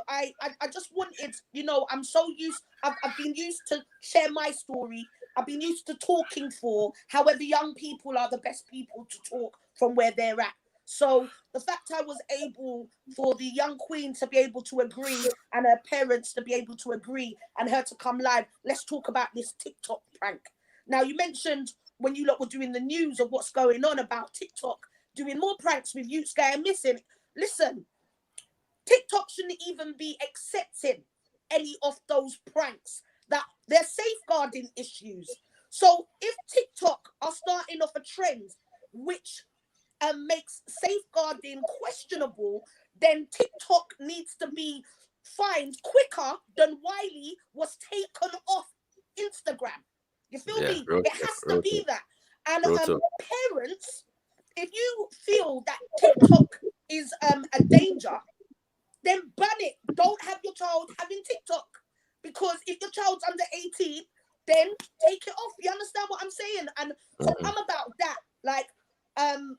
I just wanted, you know, I'm so used. I've been used to share my story I've been used to talking for. However, young people are the best people to talk from where they're at. So the fact I was able for the young queen to be able to agree and her parents to be able to agree and her to come live, let's talk about this TikTok prank. Now, you mentioned when you lot were doing the news of what's going on about TikTok, doing more pranks with youths going missing. Listen, TikTok shouldn't even be accepting any of those pranks. That they're safeguarding issues. So if TikTok are starting off a trend which makes safeguarding questionable, then TikTok needs to be fined quicker than Wiley was taken off Instagram. You feel me? It has to be that. And parents, if you feel that TikTok is a danger, then ban it. Don't have your child having TikTok. Because if your child's under 18, then take it off. You understand what I'm saying? And so I'm about that. Like, I'm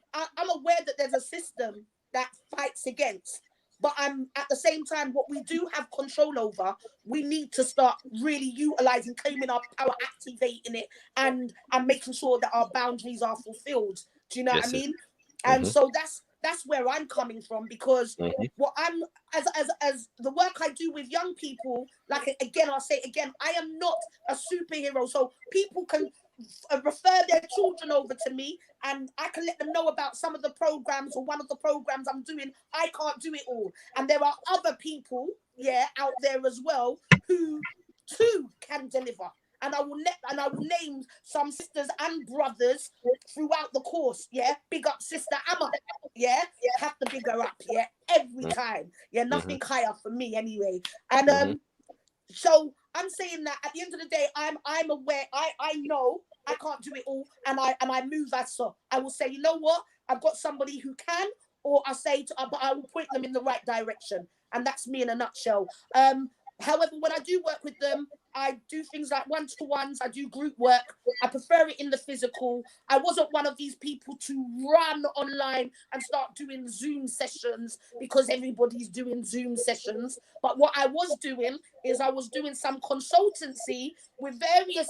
aware that there's a system that fights against, but I'm at the same time, what we do have control over, we need to start really utilizing, claiming our power, activating it, and making sure that our boundaries are fulfilled. Do you know what I mean? And so that's where I'm coming from, because what I'm as the work I do with young people, like, again, I'll say again, I am not a superhero, so people can refer their children over to me and I can let them know about some of the programs or one of the programs I'm doing. I can't do it all, and there are other people out there as well who too can deliver, and I will name some sisters and brothers throughout the course. Big up Sister Amma. Have to big her up every time. Nothing higher for me anyway. And so I'm saying that at the end of the day, I'm aware. I know I can't do it all, and I move as so. I will say, you know what? I've got somebody who can, or I say, but I will point them in the right direction, and that's me in a nutshell. However, when I do work with them, I do things like one-to-ones. I do group work. I prefer it in the physical. I wasn't one of these people to run online and start doing Zoom sessions because everybody's doing Zoom sessions. But what I was doing is I was doing some consultancy with various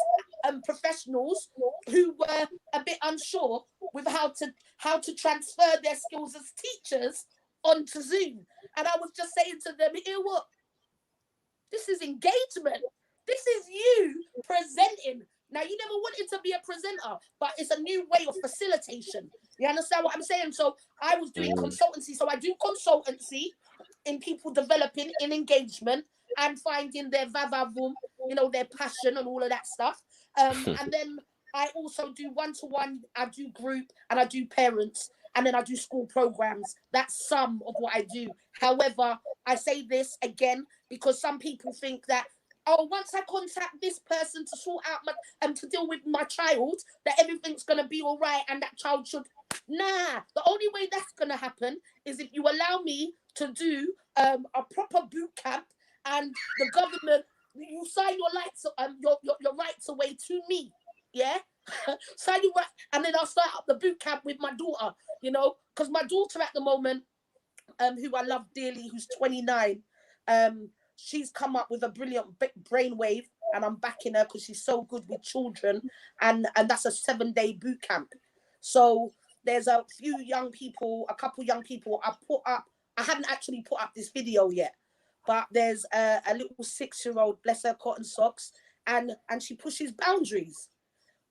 professionals who were a bit unsure with how to transfer their skills as teachers onto Zoom. And I was just saying to them, you know what? This is engagement. This is you presenting. Now, you never wanted to be a presenter, but it's a new way of facilitation. You understand what I'm saying? So I was doing consultancy. So I do consultancy in people developing in engagement and finding their vavavoom, their passion and all of that stuff. And then I also do one-to-one, I do group, and I do parents, and then I do school programs. That's some of what I do. However, I say this again because some people think that, once I contact this person to sort out to deal with my child, that everything's going to be all right and that child should. Nah, the only way that's going to happen is if you allow me to do a proper boot camp, and the government, you sign your rights away to me. Sign your right, and then I'll start up the boot camp with my daughter, because my daughter at the moment, who I love dearly, who's 29, she's come up with a brilliant brainwave, and I'm backing her because she's so good with children, and that's a 7-day boot camp. So there's a couple young people I put up. I haven't actually put up this video yet, but there's a little 6-year-old, bless her cotton socks, and she pushes boundaries.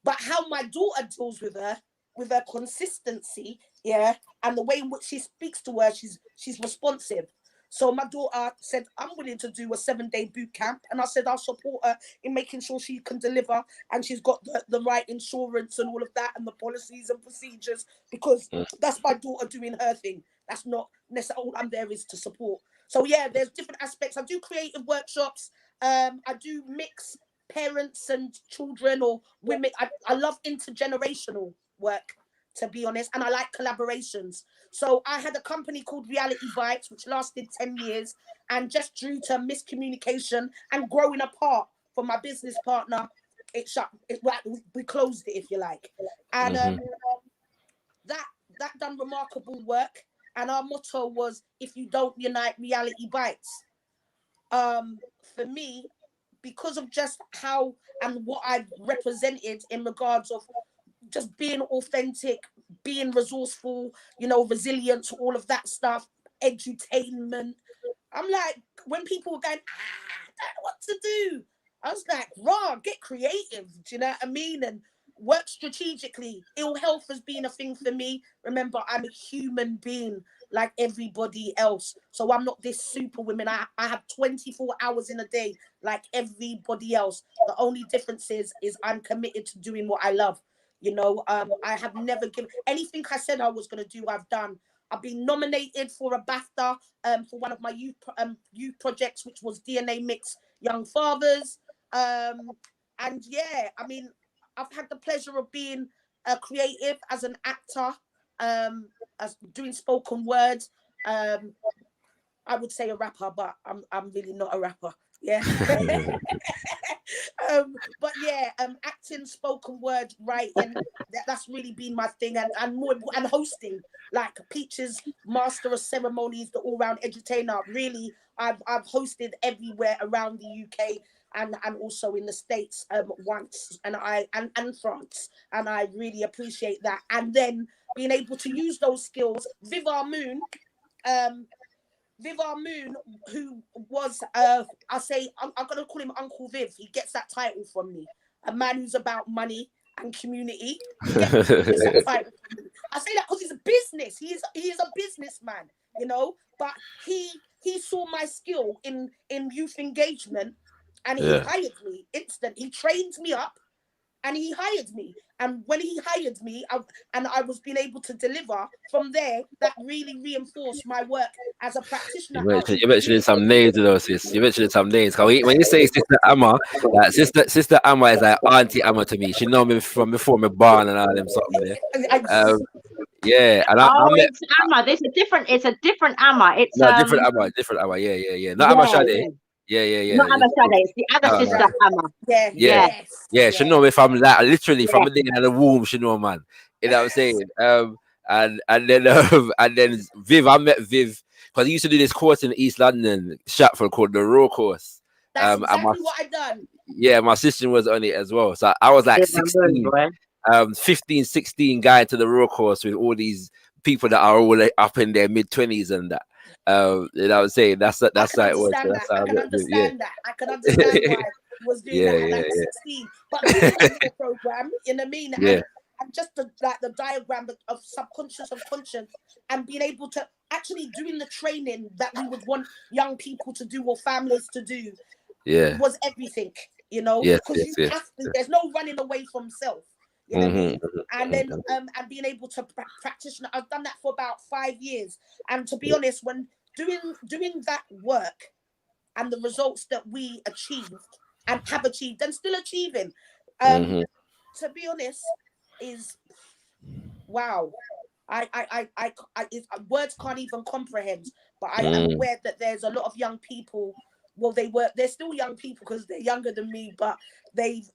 But how my daughter deals with her consistency, and the way in which she speaks to her, she's responsive. So my daughter said, I'm willing to do a 7-day boot camp. And I said, I'll support her in making sure she can deliver. And she's got the right insurance and all of that, and the policies and procedures, because that's my daughter doing her thing. That's not necessarily all I'm there is to support. So there's different aspects. I do creative workshops. I do mix parents and children or women. I love intergenerational work, to be honest, and I like collaborations. So I had a company called Reality Bites, which lasted 10 years, and just due to miscommunication and growing apart from my business partner, we closed it, if you like. And that done remarkable work. And our motto was, if you don't unite, reality bites. For me, because of just how and what I've represented in regards of just being authentic, being resourceful, you know, resilience, all of that stuff, edutainment. I'm like, when people were going, I don't know what to do, I was like, raw, get creative. Do you know what I mean? And work strategically. Ill health has been a thing for me. Remember, I'm a human being like everybody else. So I'm not this superwoman. I have 24 hours in a day like everybody else. The only difference is I'm committed to doing what I love. You know, I have never given anything I said I was going to do, I've done. I've been nominated for a BAFTA for one of my youth projects, which was DNA Mix Young Fathers. And yeah, I mean, I've had the pleasure of being a creative as an actor, as doing spoken words. I would say a rapper, but I'm really not a rapper. Yeah. But yeah, acting, spoken word, writing, that's really been my thing, and more, and hosting, like Peaches, Master of Ceremonies, the all-round edutainer. Really, I've hosted everywhere around the UK and also in the States once, and France, and I really appreciate that. And then being able to use those skills, Viv Our Moon, who was, I'm going to call him Uncle Viv. He gets that title from me. A man who's about money and community. He gets that title from me. I say that because he's a business. He is a businessman, you know. But he saw my skill in youth engagement, and he hired me instant. He trained me up, and he hired me. And when he hired me, I was being able to deliver from there, that really reinforced my work as a practitioner. You mentioned some names, though, sis. You mentioned some names. When you say Sister Amma, like Sister Amma is like Auntie Amma to me. She know me from before me born and all them something there. Yeah, and it's Amma. It's a different Amma. It's different Amma. Yeah. Not Amma Shade. Yeah. Not Amma Shade. It's the other sister Amma. Yeah. She know me from like literally from the day in the womb. She know, man. You know what I'm saying? And then Viv, I met Viv because he used to do this course in East London, Shatford, called the Raw course. That's exactly what I done. Yeah, my sister was on it as well. So I was like 16, 15, 16 guy to the Raw course with all these people that are all up in their mid-20s and that. You know what I'm saying? That's like what. I can understand that. I can understand why I was doing that at like 16. But the program, you know what I mean? And just the diagram of subconscious and conscious, and being able to actually doing the training that we would want young people to do or families to do was everything, you know, because you have to, there's no running away from self, you know what I mean? And then and being able to practice, I've done that for about 5 years, and to be honest, when doing that work and the results that we achieved and have achieved and still achieving, to be honest, is wow. I words can't even comprehend, but I am aware that there's a lot of young people. Well, they're still young people because they're younger than me, but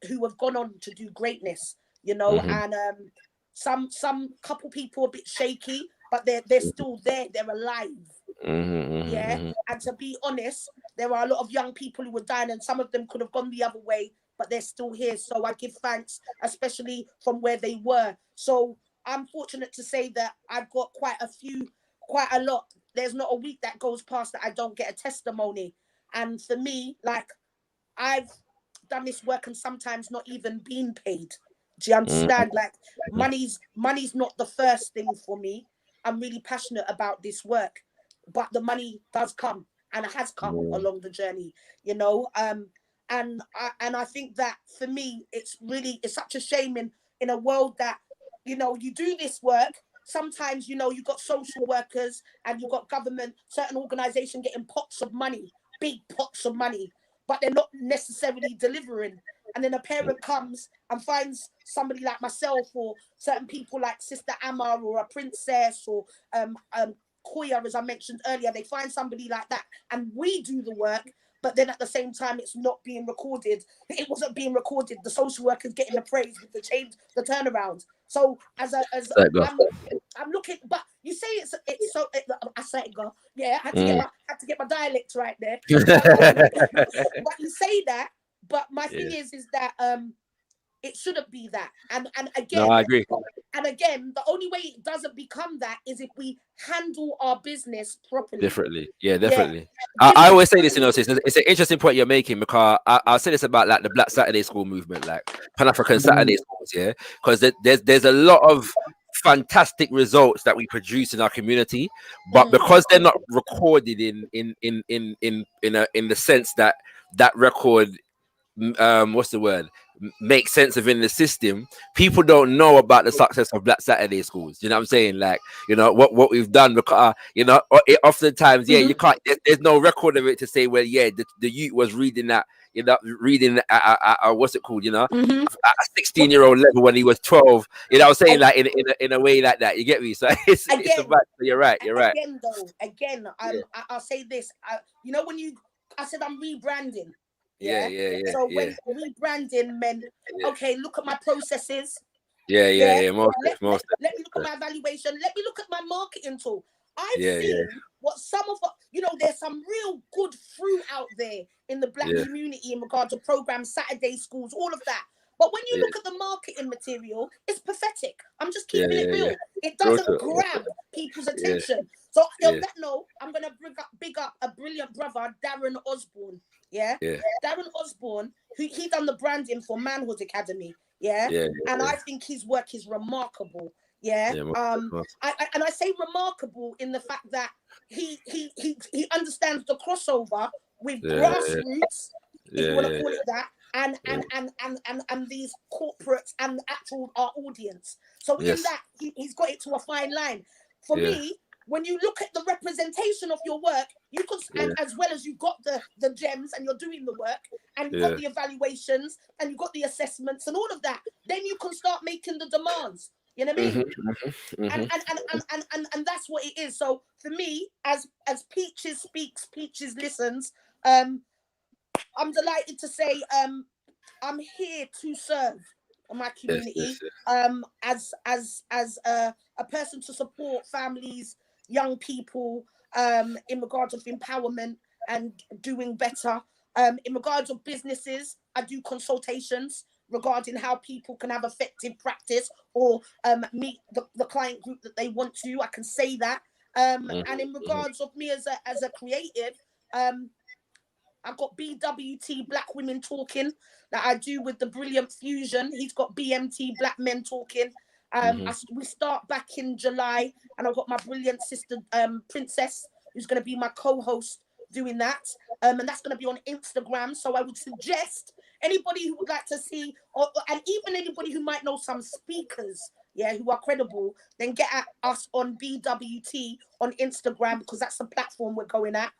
who have gone on to do greatness, you know. And some couple people a bit shaky, but they're still there. They're alive. And to be honest, there are a lot of young people who were dying, and some of them could have gone the other way, but they're still here. So I give thanks, especially from where they were. So I'm fortunate to say that I've got quite a lot. There's not a week that goes past that I don't get a testimony. And for me, like, I've done this work and sometimes not even been paid. Do you understand? Like, money's not the first thing for me. I'm really passionate about this work, but the money does come, and it has come along the journey, you know. And I think that for me, it's such a shame in a world that, you know, you do this work. Sometimes, you know, you've got social workers and you've got government, certain organizations getting pots of money, big pots of money, but they're not necessarily delivering. And then a parent comes and finds somebody like myself, or certain people like Sister Amma, or a Princess, or Koya, as I mentioned earlier. They find somebody like that, and we do the work. But then at the same time, it's not being recorded. It wasn't being recorded. The social workers getting the praise with the change, the turnaround. So I'm looking, but you say it's so. I say it, girl. Yeah, I had to get my dialect right there. But you say that, But my thing is that it shouldn't be that. And again, No, I agree. And again, the only way it doesn't become that is if we handle our business properly. Differently. Yeah, definitely. I always say this, you know, it's an interesting point you're making, because I'll say this about like the Black Saturday School movement, like Pan-African Saturday schools, yeah, because there's a lot of fantastic results that we produce in our community, but because they're not recorded in the sense that record what's the word, make sense within the system, people don't know about the success of Black Saturday schools. You know what I'm saying? Like, you know, what we've done, because you know, oftentimes, yeah, you can't, there's no record of it to say, well, yeah, the youth was reading that, you know, reading what's it called, you know, at a 16-year-old level when he was 12. You know what I'm saying? Like in a way like that. You get me? So it's a bad, you're right. Again, I'll say this. You know, I said I'm rebranding. Yeah. So when rebranding meant, okay, look at my processes. Yeah. Let me look at my evaluation. Let me look at my marketing tool. I've seen what some of, you know, there's some real good fruit out there in the Black community in regard to programs, Saturday schools, all of that. But when you look at the marketing material, it's pathetic. I'm just keeping it real. It doesn't grab people's attention. So on that note, I'm gonna big up a brilliant brother, Darren Osborne. Darren Osborne, he done the branding for Manhood Academy. And I think his work is remarkable. I say remarkable in the fact that he understands the crossover with grassroots, if you want to call it that, and these corporates and actual our audience. So in that, he's got it to a fine line. For me, when you look at the representation of your work, you can, and as well as you got the gems and you're doing the work, and you got the evaluations and you got the assessments and all of that, then you can start making the demands. You know what I mean? And that's what it is. So for me, as Peaches speaks, Peaches listens, I'm delighted to say I'm here to serve my community, as a person to support families, young people, in regards of empowerment and doing better. In regards of businesses, I do consultations regarding how people can have effective practice or meet the client group that they want to. I can say that. And in regards of me as a creative, I've got BWT, Black Women Talking, that I do with the Brilliant Fusion. He's got BMT, Black Men Talking. We start back in July, and I've got my brilliant sister, Princess, who's going to be my co-host doing that. And that's going to be on Instagram. So I would suggest anybody who would like to see, and even anybody who might know some speakers, who are credible, then get at us on BWT on Instagram, because that's the platform we're going at.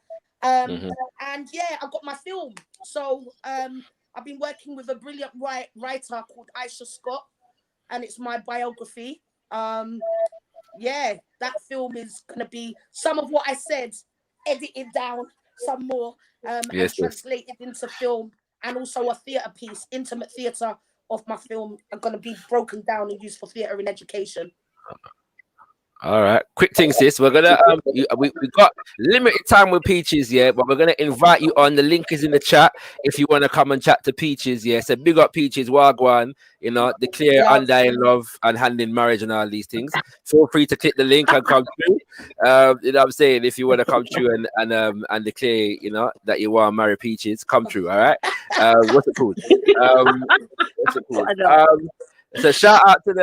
And I've got my film. So I've been working with a brilliant writer called Aisha Scott, and it's my biography. That film is going to be some of what I said edited down some more, and translated into film, and also a theatre piece, intimate theatre of my film are going to be broken down and used for theatre and education. All right, quick thing, sis. We're gonna we got limited time with Peaches, but we're gonna invite you on. The link is in the chat if you want to come and chat to Peaches. So big up Peaches, Wagwan. You know, declare undying love and hand in marriage and all these things. Feel free to click the link and come through. You know what I'm saying? If you want to come through and declare, you know, that you want to marry Peaches, come through. All right. What's it called? So shout out to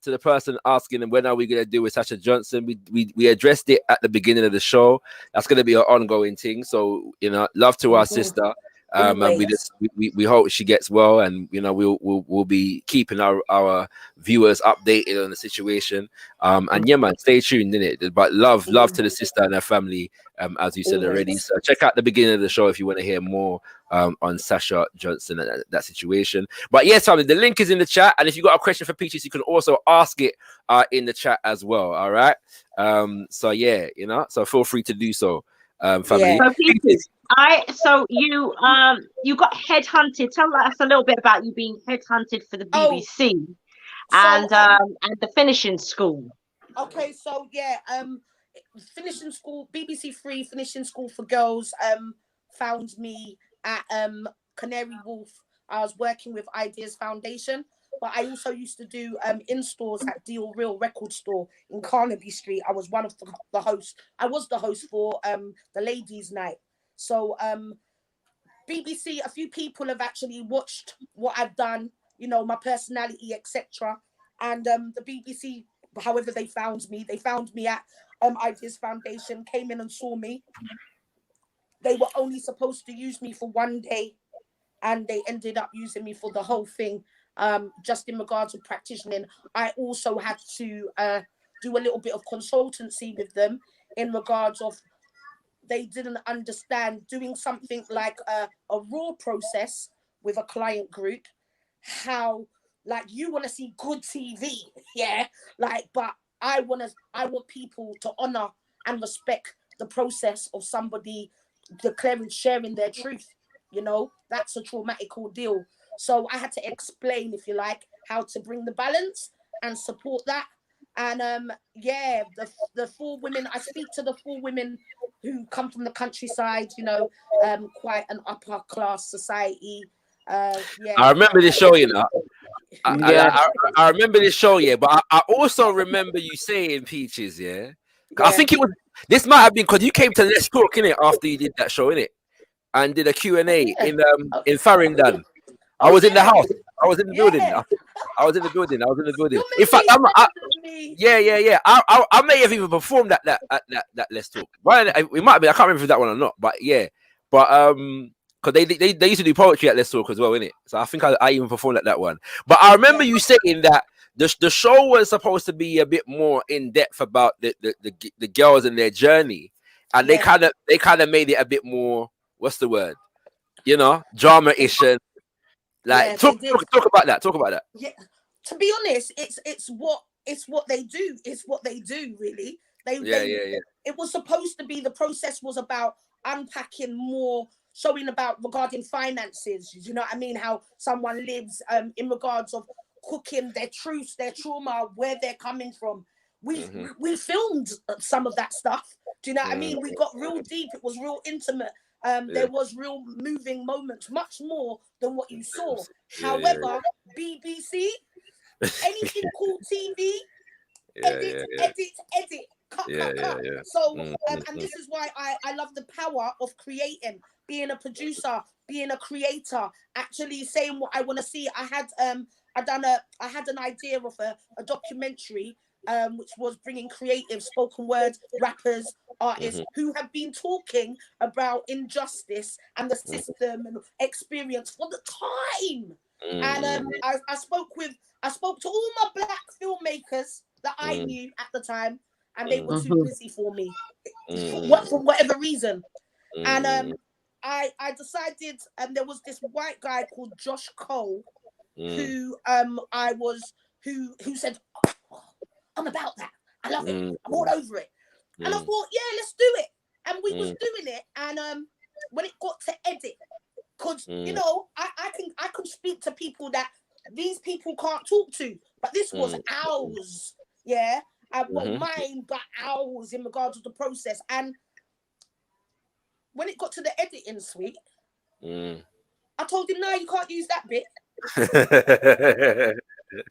the person asking when are we gonna do with Sasha Johnson. We addressed it at the beginning of the show. That's gonna be an ongoing thing. So, you know, love to our sister. And we hope she gets well, and you know we'll be keeping our viewers updated on the situation. And man, stay tuned in it. But love to the sister and her family, as you said already. So check out the beginning of the show if you want to hear more on Sasha Johnson and that situation. But family, the link is in the chat, and if you got a question for Peaches, you can also ask it in the chat as well. All right. So feel free to do so, family. So you got headhunted. Tell us a little bit about you being headhunted for the BBC and the finishing school. Okay, so finishing school, BBC Three finishing school for girls found me, at Canary Wharf. I was working with Ideas Foundation, but I also used to do in-stores at Deal Real Record Store in Carnaby Street. I was one of the hosts. I was the host for the ladies' night. So BBC, a few people have actually watched what I've done, you know, my personality, etc. And the BBC, however they found me at Ideas Foundation, came in and saw me. They were only supposed to use me for one day, and they ended up using me for the whole thing. Just in regards to practicing, I also had to do a little bit of consultancy with them in regards of they didn't understand doing something like a raw process with a client group, how like you want to see good TV, yeah, like, but I want people to honor and respect the process of somebody declaring, sharing their truth. You know, that's a traumatic ordeal. So I had to explain, if you like, how to bring the balance and support that. And yeah, the 4 women, I speak to the 4 women who come from the countryside, you know, quite an upper class society. Yeah. I remember this show, you know. I remember this show, yeah, but I also remember you saying, Peaches, yeah. I think it was, this might have been because you came to Let's Talk, innit, after you did that show, innit, and did a Q&A in Farringdon. I was in the house. I was in the building. I was in the building. In fact, yeah. I may have even performed that Let's Talk. Well, it might be. I can't remember if that one or not. But yeah, but because they used to do poetry at Let's Talk as well, innit? So I think I even performed at that one. But I remember you saying that the show was supposed to be a bit more in depth about the girls and their journey, and they kind of made it a bit more, what's the word? You know, drama-ish. And like, talk about that. Talk about that. Yeah. To be honest, it's what they do. It's what they do, really. It was supposed to be, the process was about unpacking more, showing about regarding finances. You know what I mean? How someone lives in regards of cooking, their truths, their trauma, where they're coming from. We filmed some of that stuff. Do you know what I mean? We got real deep. It was real intimate. There was real moving moments, much more than what you saw. However, BBC, anything called TV, edit, cut. So, and this is why I love the power of creating, being a producer, being a creator, actually saying what I want to see. I had an idea of a documentary, which was bringing creative spoken word rappers, artists who have been talking about injustice and the system and experience for the time. And I spoke to all my black filmmakers that I knew at the time, and they were too busy for me, for whatever reason. And I decided, there was this white guy called Josh Cole, who who said, oh, I'm about that. I love it. I'm all over it. And I thought, yeah, let's do it. And we was doing it. And when it got to edit, because you know, I can speak to people that these people can't talk to, but this was hours, yeah. Well, mine, but hours in regards to the process. And when it got to the editing suite, I told him, no, you can't use that bit.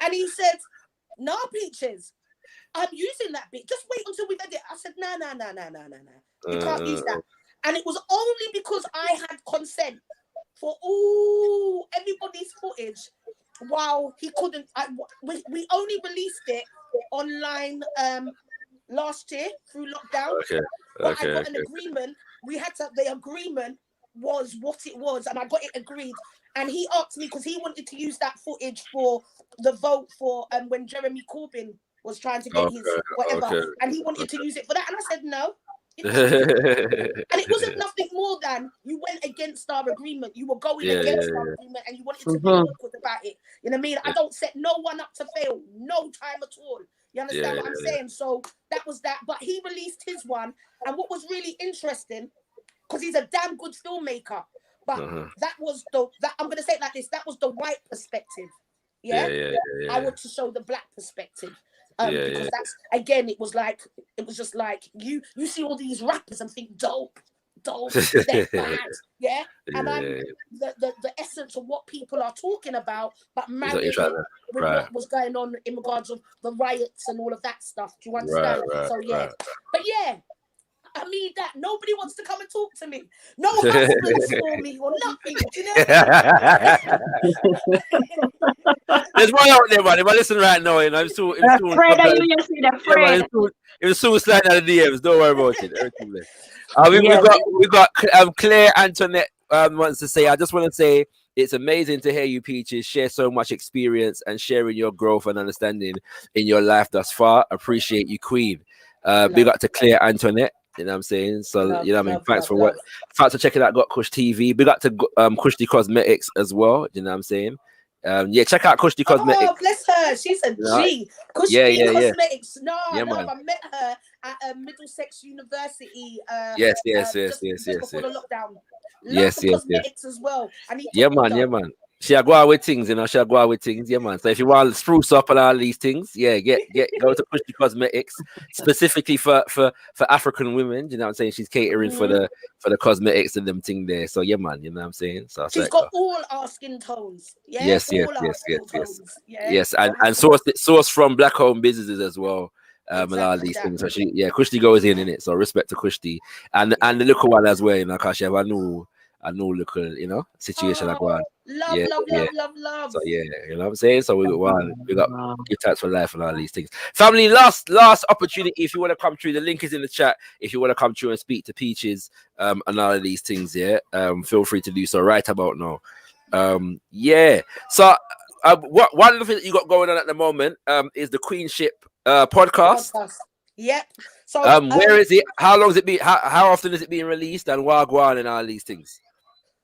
And he said, no, Peaches, I'm using that bit. Just wait until we edit. I said, no. You can't use that. And it was only because I had consent for everybody's footage, while he couldn't. We only released it online last year through lockdown. But I got an agreement. The agreement was what it was, and I got it agreed. And he asked me, because he wanted to use that footage for the vote for when Jeremy Corbyn was trying to get his whatever, and he wanted to use it for that. And I said no. And it wasn't nothing more than you went against our agreement. You were going against our agreement, and you wanted to be awkward about it. You know what I mean? I don't set no one up to fail, no time at all. You understand what I'm saying? So that was that. But he released his one, and what was really interesting, because he's a damn good filmmaker, but that was I'm going to say it like this, that was the white perspective. I want to show the black perspective. Because that's, again, it was just like you see all these rappers and think dope. dope, they're bad, yeah. And I'm the essence of what people are talking about, but marrying it with what was going on in regards of the riots and all of that stuff. Do you understand? But yeah. I mean that nobody wants to come and talk to me. No husbands for me or nothing. Do you know? There's one out there, man. If I listen right now, you know, it was so sliding out of the DMs. Don't worry about it. We got Claire Antoinette wants to say. I just want to say it's amazing to hear you, Peaches, share so much experience and sharing your growth and understanding in your life thus far. Appreciate you, Queen. Big up to Claire Antoinette. You know what I'm saying? So, you know what I mean? Thanks for checking out Got Kush TV. Big up to Kushti Cosmetics as well. You know what I'm saying? Check out Kushti Cosmetics. Oh, bless her. She's a G. Kushti Cosmetics. No, I met her at Middlesex University. Yes. Before the lockdown. Cosmetics as well. Man. She'll go out with things, you know. Yeah, man. So if you want to spruce up on all these things, go to Kushti Cosmetics specifically for African women. You know what I'm saying? She's catering for the cosmetics and them thing there. So yeah, man. You know what I'm saying? So she's got all our skin tones. Yeah? Yes. And sourced from black-owned businesses as well. And all these things. So Kushti goes in it. So respect to Kushti and the little one as well. You know, cause she have a new little, you know, situation like one. Love. So you know what I'm saying? So we got give thanks for life and all these things. Family, last opportunity. If you want to come through, the link is in the chat. If you want to come through and speak to Peaches and all of these things, feel free to do so right about now. So one of the things that you got going on at the moment is the Queenship podcast. Yep. So where is it? How long is it being? How often is it being released? And wagwan and all these things.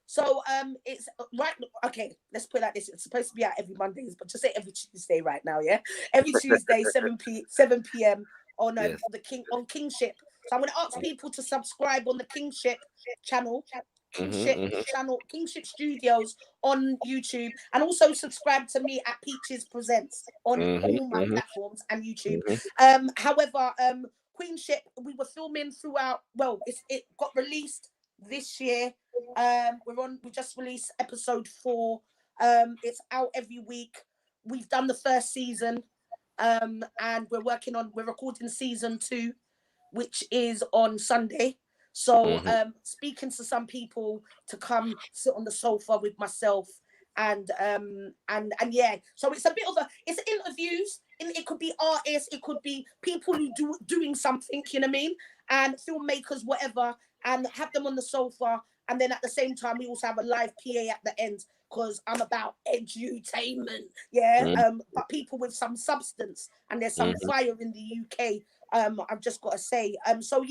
So it's right. Okay, let's put it like this. It's supposed to be out every Mondays, but just say every Tuesday right now. Yeah, every Tuesday, 7 p.m. on on Kingship. So I'm going to ask people to subscribe on the Kingship channel. Kingship Studios on YouTube, and also subscribe to me at Peaches Presents on all my platforms and YouTube. However, Queenship, we were filming throughout. Well, it got released this year. We just released episode 4. It's out every week. We've done the first season, and we're recording season 2, which is on Sunday. So speaking to some people to come sit on the sofa with myself and so it's a bit of it's interviews, and it could be artists, it could be people who doing something, you know what I mean, and filmmakers, whatever, and have them on the sofa. And then at the same time we also have a live PA at the end, because I'm about edutainment, but people with some substance, and there's some fire in the UK. I've just got to say, so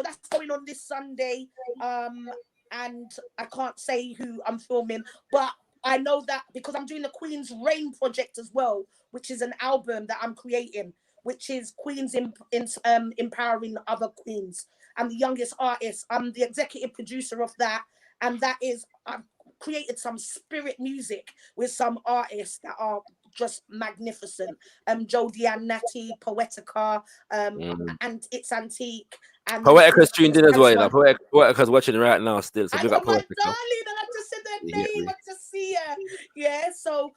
that's going on this Sunday, and I can't say who I'm filming, but I know that because I'm doing the Queen's Reign project as well, which is an album that I'm creating, which is Queens empowering other queens. I'm the youngest artist. I'm the executive producer of that, and that is I've created some spirit music with some artists that are just magnificent. Jodie and Natty, Poetica, and It's Antique. And Poetica's tuned in as well. Poetica's watching right now still. So I got my darling, and I just said their name. I just see her. Yeah. So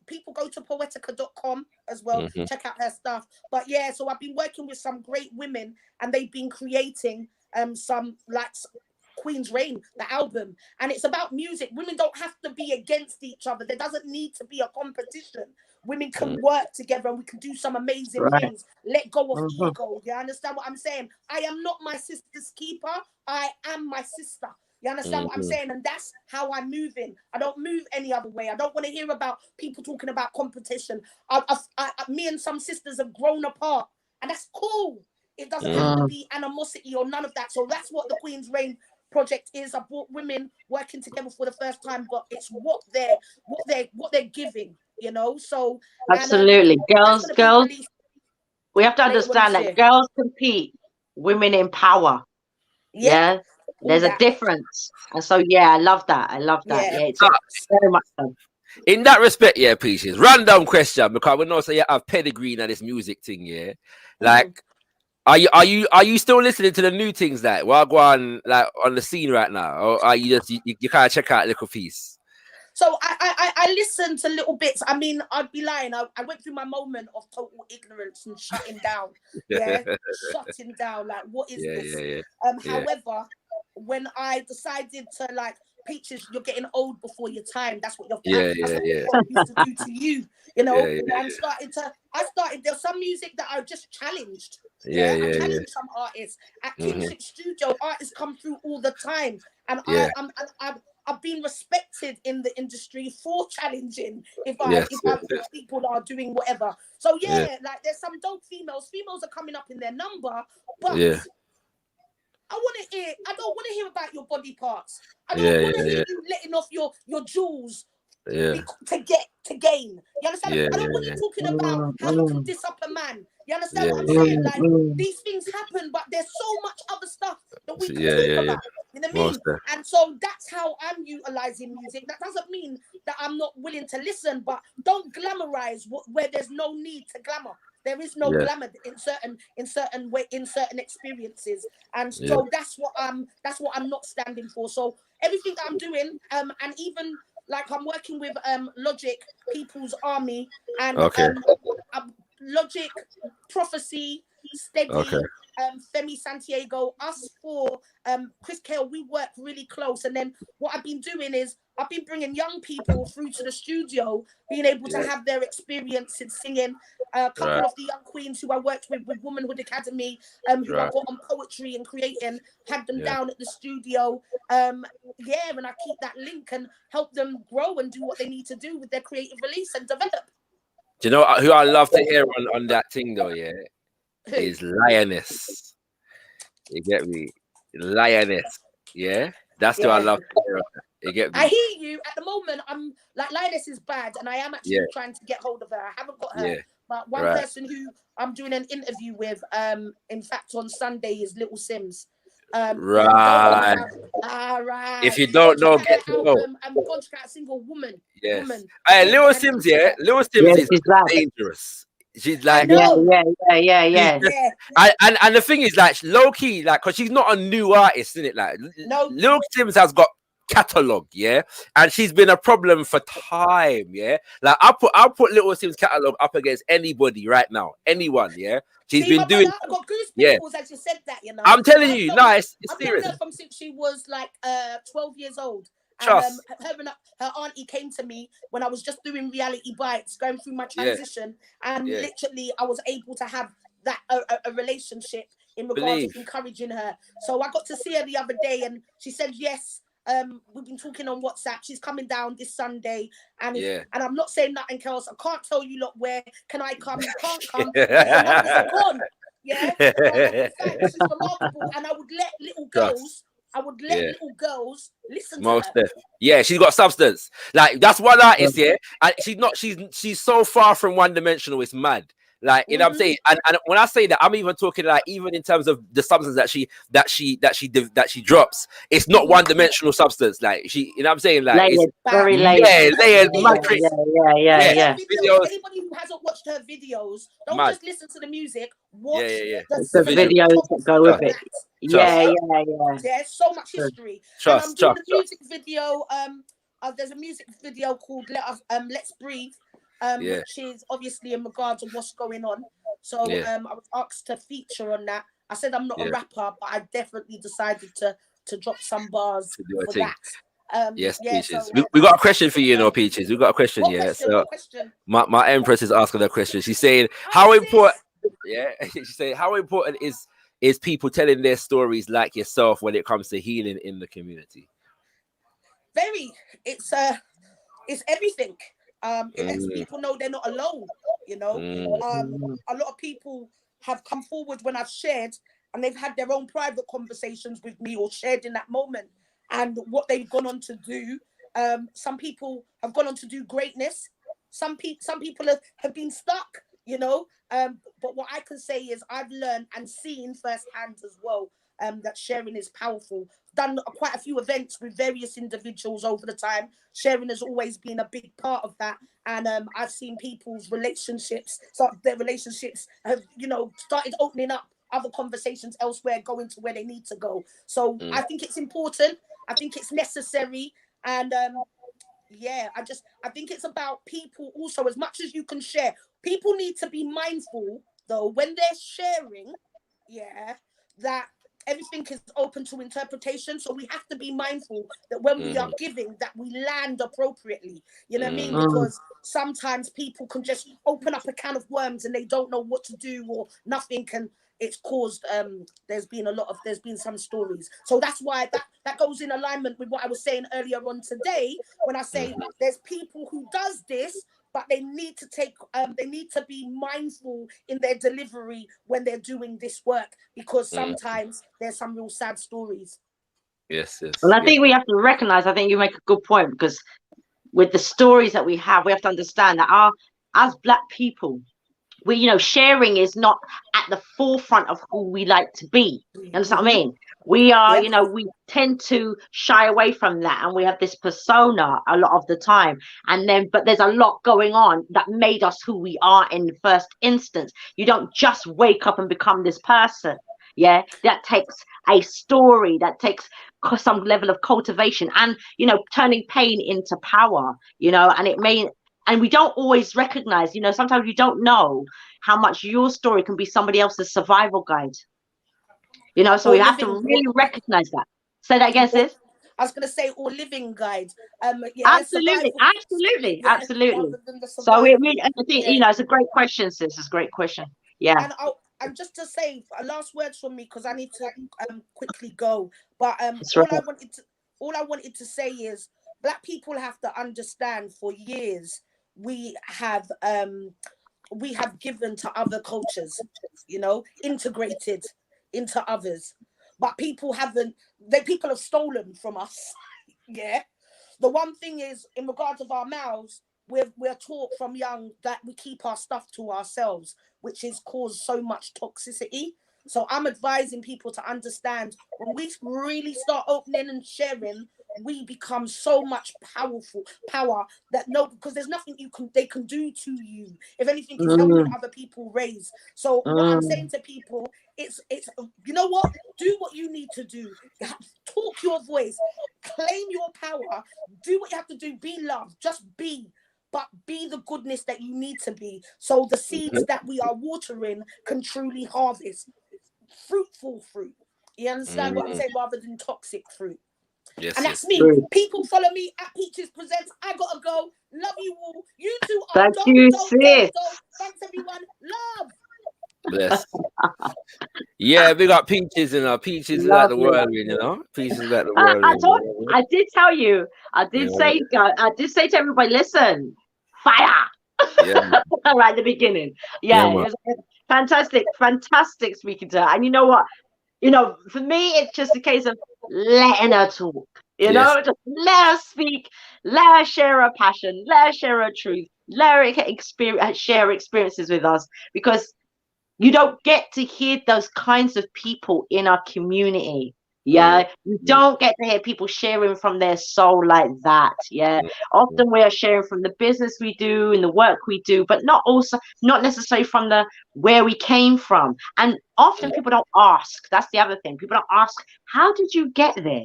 people go to poetica.com as well. Check out her stuff. But yeah, so I've been working with some great women, and they've been creating some Queen's Reign, the album, and it's about music. Women don't have to be against each other. There doesn't need to be a competition. Women can work together, and we can do some amazing things. Let go of ego. You understand what I'm saying? I am not my sister's keeper. I am my sister. You understand what I'm saying? And that's how I'm moving. I don't move any other way. I don't want to hear about people talking about competition. Me and some sisters have grown apart, and that's cool. It doesn't have to be animosity or none of that. So that's what the Queen's Reign project is. I brought women working together for the first time, but it's what they're giving, you know. So absolutely, girls, we have to understand that girls compete, women empower. Yeah, there's a difference, and so I love that. It's very much so. In that respect, Peaches, random question, because we know you have pedigree in this music thing, like Are you still listening to the new things that while going like on the scene right now, or are you just you kind of check out a little piece? So I listened to little bits. I mean, I'd be lying. I went through my moment of total ignorance and shutting down. Yeah, shutting down. Like, what is this? However, when I decided to like, Peaches, you're getting old before your time. That's what your used to do to you. You know, and I started. There's some music that I just challenged. I challenged some artists at Kingship Studio. Artists come through all the time, and I've been respected in the industry for challenging if people are doing whatever. So like there's some dope females. Females are coming up in their number, but I don't want to hear about your body parts. I don't want to hear you letting off your jewels to gain. You understand? I don't want you talking about how you can diss up a man. You understand what I'm saying? Like, these things happen, but there's so much other stuff that we can talk about. You know what I mean? And so that's how I'm utilizing music. That doesn't mean that I'm not willing to listen, but don't glamorize where there's no need to glamour. There is no glamour in certain experiences, and so that's what I'm not standing for. So everything that I'm doing, and even like I'm working with Logic, People's Army, and Logic, Prophecy, Steady, Femi Santiago, us four, Chris Kale, we work really close. And then what I've been doing is I've been bringing young people through to the studio, being able to have their experience in singing. A couple of the young queens who I worked with Womanhood Academy, who I got on poetry and creating, had them down at the studio. And I keep that link and help them grow and do what they need to do with their creative release and develop. Do you know who I love to hear on that thing though? Is Lioness. You get me? Lioness. Yeah, that's who I love to hear. You get me? I hear you. At the moment, I'm like, Lioness is bad, and I am actually trying to get hold of her. I haven't got her, but one person who I'm doing an interview with, in fact, on Sunday is Little Sims. Right. If you don't know, get to know. I'm going to get a single woman. Yes. Hey, Little Sims, Little Sims is dangerous. She's like, yeah. And the thing is, like, low key, like, because she's not a new artist, isn't it? Like, Little Sims has got catalog, and she's been a problem for time, Like, I'll put Little Sims catalog up against anybody right now, anyone, She's been doing. I got goosebumps as you said that, you know. I'm telling you, it's serious. I've known her from since she was like 12 years old. Trust. And her auntie came to me when I was just doing reality bites, going through my transition, and literally I was able to have that a relationship in regards to encouraging her. So I got to see her the other day, and she said yes. We've been talking on WhatsApp. She's coming down this Sunday, and and I'm not saying nothing else. I can't tell you, look, where can I come? You can't come. Your numbers are gone. She's remarkable, and I would let little girls. Little girls listen to her. Yeah, she's got substance. Like, that's one artist, and she's so far from one dimensional. It's mad. Like, you know what I'm saying? And when I say that, I'm even talking like, even in terms of the substance that she drops, it's not one dimensional substance. Like, she, you know what I'm saying? Like, layered, very layered. Layered. Yeah. Anybody who hasn't watched her videos, don't just listen to the music. Watch the videos that go with it. There's so much history. And I'm doing the music video. There's a music video called Let's Breathe. Which is obviously in regards to what's going on. So I was asked to feature on that. I said I'm not a rapper, but I definitely decided to drop some bars for that. Peaches. So, we got a question for you, Peaches. We got a question, So my Empress is asking a question. She's saying, how important? She's saying, how important is people telling their stories like yourself when it comes to healing in the community? Very. It's everything. It lets people know they're not alone, you know. A lot of people have come forward when I've shared, and they've had their own private conversations with me or shared in that moment, and what they've gone on to do. Some people have gone on to do greatness. Some people have been stuck, you know. But what I can say is I've learned and seen firsthand as well that sharing is powerful. Done quite a few events with various individuals over the time. Sharing has always been a big part of that, and I've seen people's relationships. So their relationships have, you know, started opening up other conversations elsewhere going to where they need to go. So I think it's important. I think it's necessary. And yeah, I think it's about people also, as much as you can share. People need to be mindful though when they're sharing, that everything is open to interpretation. So we have to be mindful that when we are giving, that we land appropriately. You know what I mean? Because sometimes people can just open up a can of worms and they don't know what to do, or nothing can. It's caused. There's been some stories. So that's why that goes in alignment with what I was saying earlier on today when I say there's people who does this, but they need to be mindful in their delivery when they're doing this work, because sometimes there's some real sad stories. Yes. Well, I think we have to recognize, I think you make a good point, because with the stories that we have to understand that as Black people, we, sharing is not at the forefront of who we like to be. You understand what I mean? We are, we tend to shy away from that, and we have this persona a lot of the time. But there's a lot going on that made us who we are in the first instance. You don't just wake up and become this person. Yeah, that takes a story, that takes some level of cultivation, and turning pain into power. And we don't always recognize, sometimes you don't know how much your story can be somebody else's survival guide. So we have to really recognize that. Say that again, sis. I was going to say, or living guide. Absolutely. So I think, it's a great question, sis. It's a great question. Yeah. And just to say, last words from me, because I need to quickly go. But all I wanted to say is, Black people have to understand, for years we have given to other cultures, integrated into others, but people have stolen from us. The one thing is, in regards of our mouths, we're taught from young that we keep our stuff to ourselves, which has caused so much toxicity. So I'm advising people to understand, when we really start opening and sharing, we become so much power that because there's nothing they can do to you. If anything, it's helping other people raise. So what I'm saying to people, it's you know what? Do what you need to do. Talk your voice, claim your power, do what you have to do, be loved, just be. But be the goodness that you need to be, so the seeds that we are watering can truly harvest fruitful fruit. You understand what I'm saying? Rather than toxic fruit. Yes, and that's me. People follow me at Peaches Presents. I gotta go. Love you all. You two are dope. Thanks everyone. Love. Bless. Yeah, big up Peaches, Peaches is like the whirlwind, Peaches is like the whirlwind. I did tell you. I did say to everybody, listen, fire. Yeah. Right at the beginning. Yeah, it was fantastic speaking to her. And you know what? For me, it's just a case of letting her talk. Just let her speak, let her share her passion, let her share her truth, let her share experiences with us, because you don't get to hear those kinds of people in our community. You don't get to hear people sharing from their soul like that. Often we are sharing from the business we do and the work we do, but not necessarily from the where we came from. And often people don't ask. That's the other thing. People don't ask, how did you get there?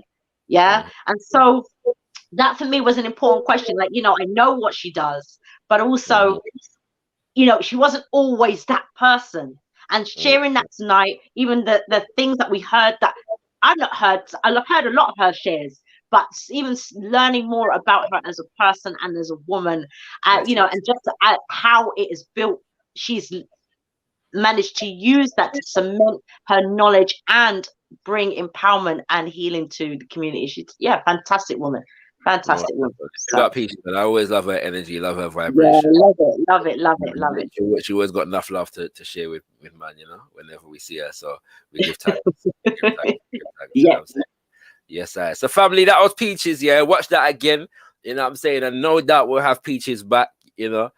And so that for me was an important question. Like, I know what she does, but also she wasn't always that person. And sharing that tonight, even the things that we heard that I've heard a lot of her shares, but even learning more about her as a person and as a woman, and just how it is built, she's managed to use that to cement her knowledge and bring empowerment and healing to the community. She's fantastic woman. Fantastic woman. Got Peaches, and I always love her energy, love her vibration. Love it. She always got enough love to share with man, whenever we see her. So we give time. Yes, I. So family, that was Peaches. Watch that again. You know what I'm saying? And no doubt we'll have Peaches back, to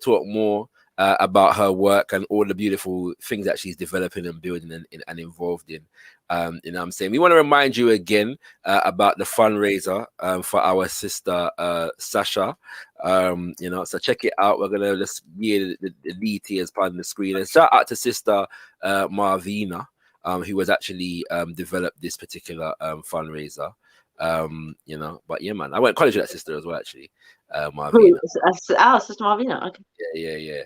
talk more about her work and all the beautiful things that she's developing and building and involved in. You know what I'm saying? We want to remind you again about the fundraiser for our sister Sasha. You know, so check it out. We're gonna just be the details on the screen. And shout out to sister Marvina, who was actually developed this particular fundraiser. You know, but yeah, man, I went to college with that sister as well, actually. Marvina. Sister Marvina. Okay. Yeah.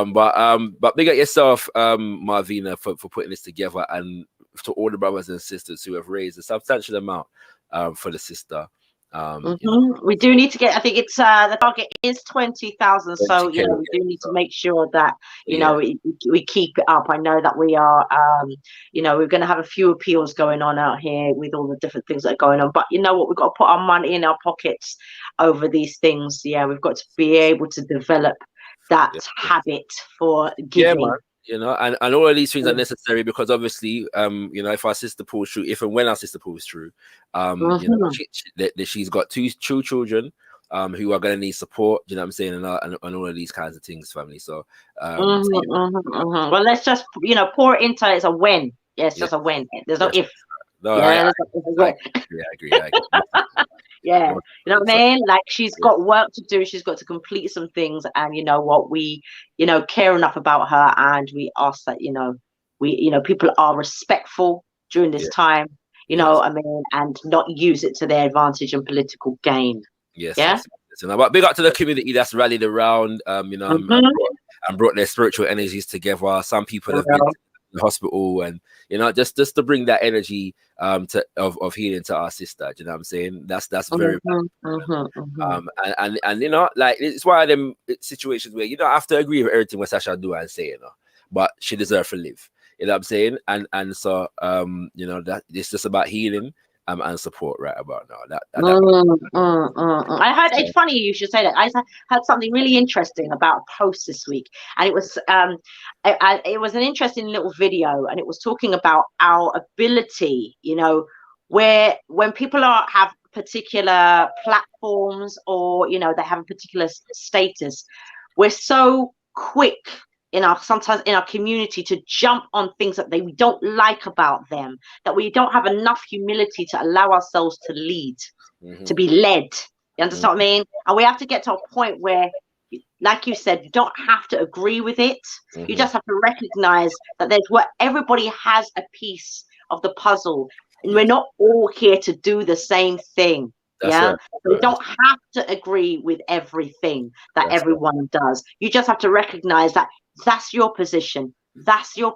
But big up yourself, Marvina, for putting this together, and to all the brothers and sisters who have raised a substantial amount for the sister. You know. We do need to get, I think it's the target is 20,000, so you know, we do need to make sure that you know we keep it up. I know that we are you know, we're going to have a few appeals going on out here with all the different things that are going on, but you know what, we've got to put our money in our pockets over these things. We've got to be able to develop that habit for giving. You know, and all of these things are necessary because obviously, you know, if our sister pulls through, if and when our sister pulls through, you know, she's got two children who are going to need support. You know what I'm saying, and all of these kinds of things, family. So, well, let's just, you know, pour it into it as a win. Yes, just a win. There's no if. No, I agree. Yeah, you know what I mean? Like, she's got work to do. She's got to complete some things, and you know what? We, you know, care enough about her, and we ask that, you know, people are respectful during this time. You know what I mean, and not use it to their advantage and political gain. Yes. But big up to the community that's rallied around, you know, and brought their spiritual energies together. Some people have been to the hospital, and you know, just to bring that energy of healing to our sister. Do you know what I'm saying? That's very and you know, like, it's one of them situations where you don't have to agree with everything what Sasha do and say, you know, but she deserves to live. You know what I'm saying? And so you know, that it's just about healing and support right about now. I heard, it's funny you should say that. I heard something really interesting about a post this week, and it was it was an interesting little video, and it was talking about our ability, you know, where when people have particular platforms, or you know, they have a particular status, we're so quick sometimes in our community to jump on things that we don't like about them, that we don't have enough humility to allow ourselves to lead, to be led. You understand what I mean? And we have to get to a point where, like you said, you don't have to agree with it. You just have to recognize that everybody has a piece of the puzzle, and we're not all here to do the same thing. So you don't have to agree with everything that everyone does. You just have to recognize that that's your position, and that's my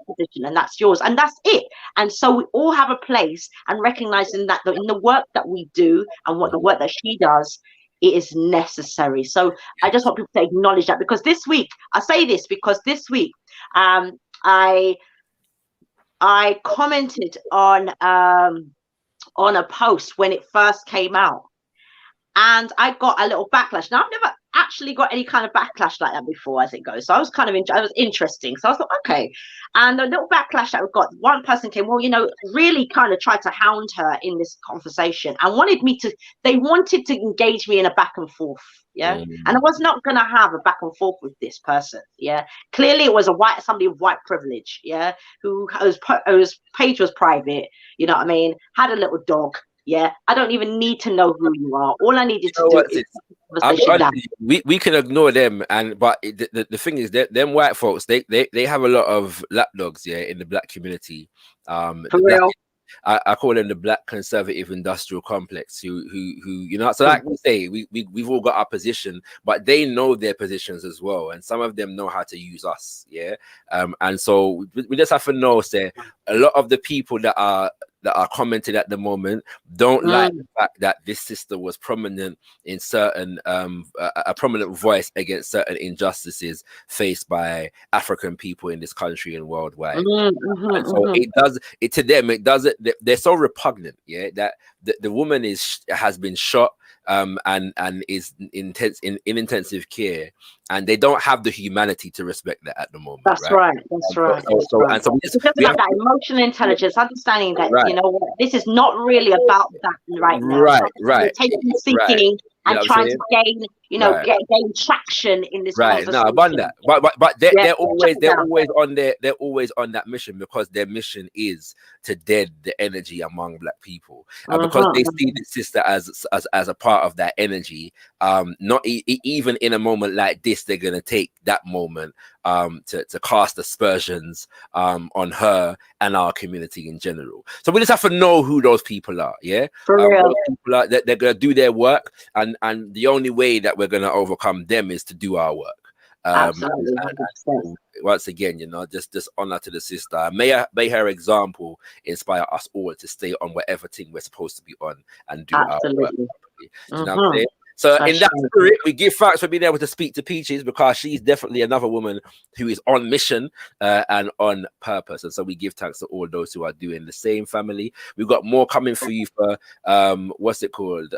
position, and that's yours, and that's it. And so we all have a place, and recognizing that in the work that we do and the work that she does, it is necessary. So I just want people to acknowledge that, because this week, I say this because this week I commented on a post when it first came out, and I got a little backlash. Now, I've never actually got any kind of backlash like that before, as it goes. So I was kind of I was interesting. So I thought, okay. And the little backlash that we got, one person came, well, you know, really kind of tried to hound her in this conversation and they wanted to engage me in a back and forth. And I was not going to have a back and forth with this person. Clearly it was somebody of white privilege, whose page was private, you know what I mean, had a little dog. I don't even need to know who you are. All I needed to do is we can ignore them, but the thing is that them white folks, they have a lot of lapdogs in the black community. For real. I call them the black conservative industrial complex, who you know, so like we say, we've all got our position, but they know their positions as well, and some of them know how to use us. And so we just have to know, say, a lot of the people that are commenting at the moment don't like the fact that this sister was prominent in certain a prominent voice against certain injustices faced by African people in this country and worldwide. And so it does they're so repugnant, that the woman has been shot and is in intensive care, and they don't have the humanity to respect that at the moment. That's right. So it's just about that emotional intelligence, understanding that you know what, this is not really about that right now. Right. Taking, seeking, and trying to gain you know, gain traction in this Right, no, conversation. but they're always on that mission, because their mission is to dead the energy among Black people, and because they see the sister as a part of that energy. Not even in a moment like this, they're gonna take that moment to cast aspersions on her and our community in general. So we just have to know who those people are. Yeah, for real. Those people are, they're gonna do their work, and the only way that we're gonna overcome them is to do our work. Absolutely. And once again, you know, just honor to the sister. May her example inspire us all to stay on whatever thing we're supposed to be on and do our work. You know what I'm saying? So in that spirit, we give thanks for being able to speak to Peaches, because she's definitely another woman who is on mission and on purpose. And so we give thanks to all those who are doing the same, family. We've got more coming for you for what's it called?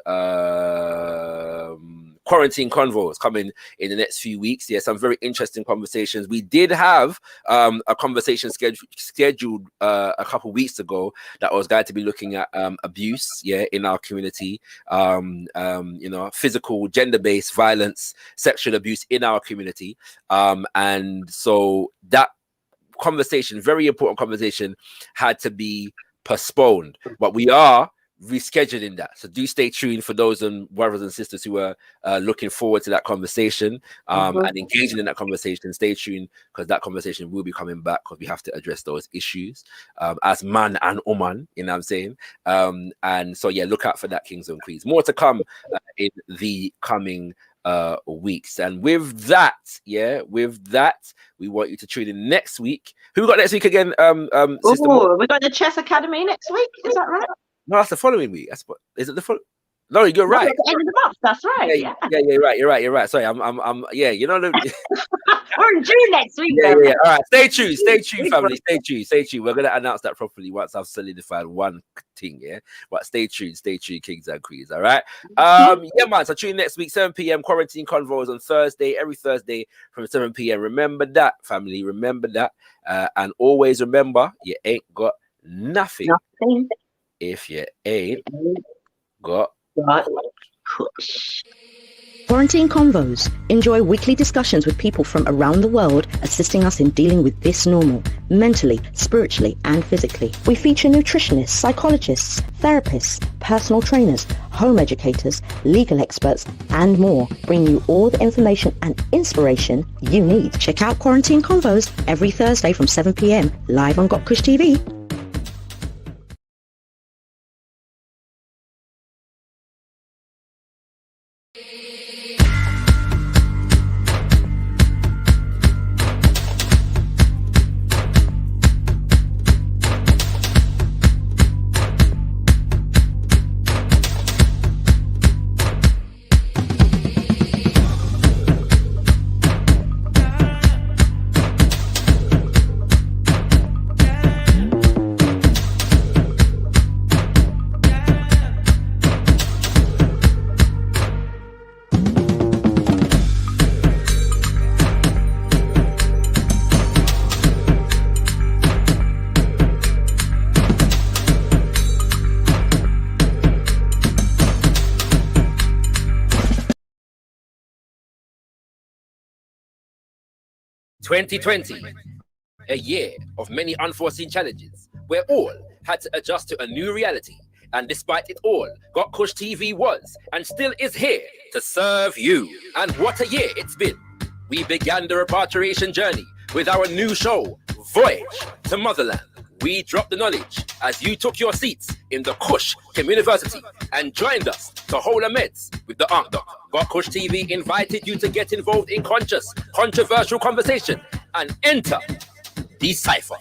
Quarantine Convos coming in the next few weeks. Yeah, some very interesting conversations. We did have a conversation scheduled a couple weeks ago that was going to be looking at abuse, in our community. You know, physical, gender-based violence, sexual abuse in our community. And so that conversation, very important conversation, had to be postponed. But we are rescheduling that, so do stay tuned for those brothers and sisters who are looking forward to that conversation and engaging in that conversation. Stay tuned, because that conversation will be coming back, because we have to address those issues as man and woman, you know what I'm saying? And so look out for that, kings and queens. More to come in the coming weeks. And with that, we want you to tune in next week. Who we got next week again? We got the Chess Academy next week, is that right? No, that's the following week. That's what is it? The following? No, you're right. At the end of the month. That's right. Yeah, you're right. Sorry, I'm. Yeah, you know. We're in June next week. Yeah. All right, stay tuned, family. Stay tuned. We're gonna announce that properly once I've solidified one thing. Yeah, but stay tuned, kings and queens. All right. Man. So tune in next week, 7 p.m. Quarantine Convos on Thursday. Every Thursday from 7 p.m. Remember that, family. Remember that, and always remember, you ain't got nothing. If you ain't got push. Quarantine Convos. Enjoy weekly discussions with people from around the world, assisting us in dealing with this normal, mentally, spiritually, and physically. We feature nutritionists, psychologists, therapists, personal trainers, home educators, legal experts, and more, bringing you all the information and inspiration you need. Check out Quarantine Convos every Thursday from 7 p.m. live on Got Kush TV. $2020, a year of many unforeseen challenges, where all had to adjust to a new reality. And despite it all, Got Kush TV was and still is here to serve you. And what a year it's been. We began the repatriation journey with our new show, Voyage to Motherland. We dropped the knowledge as you took your seats in the Kush Community and joined us to hold a meds with the Ankh Doc. Got Kush TV invited you to get involved in controversial conversation and enter the cipher.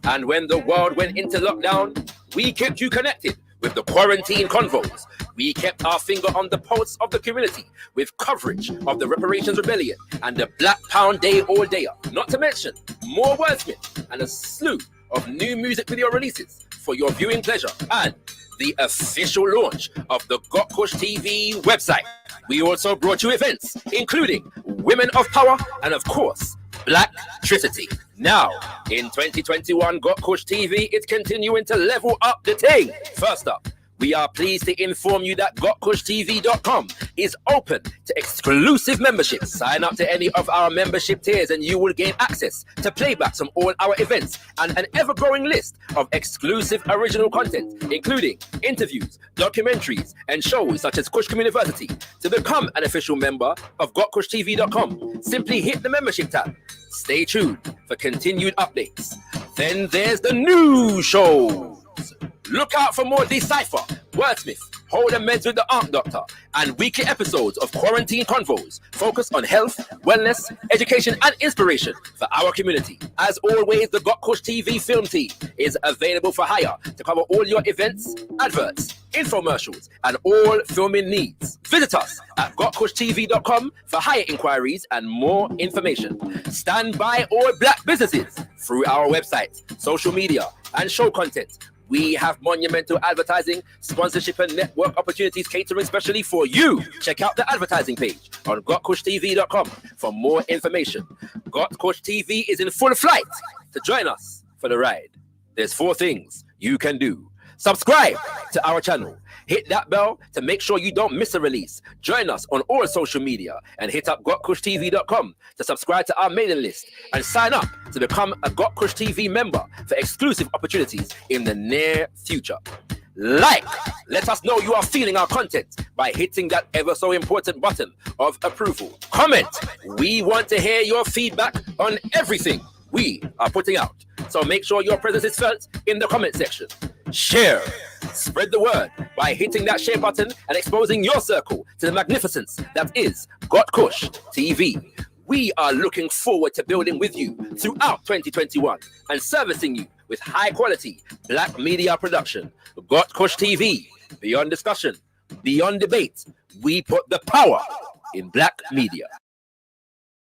And when the world went into lockdown, we kept you connected with the Quarantine Convos. We kept our finger on the pulse of the community with coverage of the Reparations Rebellion and the Black Pound Day all day. Not to mention more wordsmith and a slew of new music video releases for your viewing pleasure, and the official launch of the Got Kush TV website. We also brought you events including Women of Power and, of course, Blacktricity. Now, in 2021, Got Kush TV is continuing to level up the thing. First up, we are pleased to inform you that GotKushTV.com is open to exclusive memberships. Sign up to any of our membership tiers and you will gain access to playbacks from all our events and an ever-growing list of exclusive original content, including interviews, documentaries, and shows such as Kush University. To become an official member of GotKushTV.com, simply hit the membership tab. Stay tuned for continued updates. Then there's the new shows. Look out for more Decipher, Wordsmith, Hold a Meds with the Art Doctor, and weekly episodes of Quarantine Convos focused on health, wellness, education, and inspiration for our community. As always, the Got Kush TV film team is available for hire to cover all your events, adverts, infomercials, and all filming needs. Visit us at gotkushtv.com for hire inquiries and more information. Stand by all black businesses through our website, social media, and show content. We have monumental advertising, sponsorship, and network opportunities catering specially for you. Check out the advertising page on gotkushtv.com for more information. Got Kush TV is in full flight to join us for the ride. There's 4 things you can do. Subscribe to our channel. Hit that bell to make sure you don't miss a release. Join us on all social media and hit up gotkushtv.com to subscribe to our mailing list and sign up to become a Got Kush TV member for exclusive opportunities in the near future. Let us know you are feeling our content by hitting that ever so important button of approval. Comment. We want to hear your feedback on everything we are putting out. So make sure your presence is felt in the comment section. Share. Spread the word by hitting that share button and exposing your circle to the magnificence that is Got Kush TV. We are looking forward to building with you throughout 2021 and servicing you with high quality black media production. Got Kush TV. Beyond discussion, beyond debate, we put the power in black media.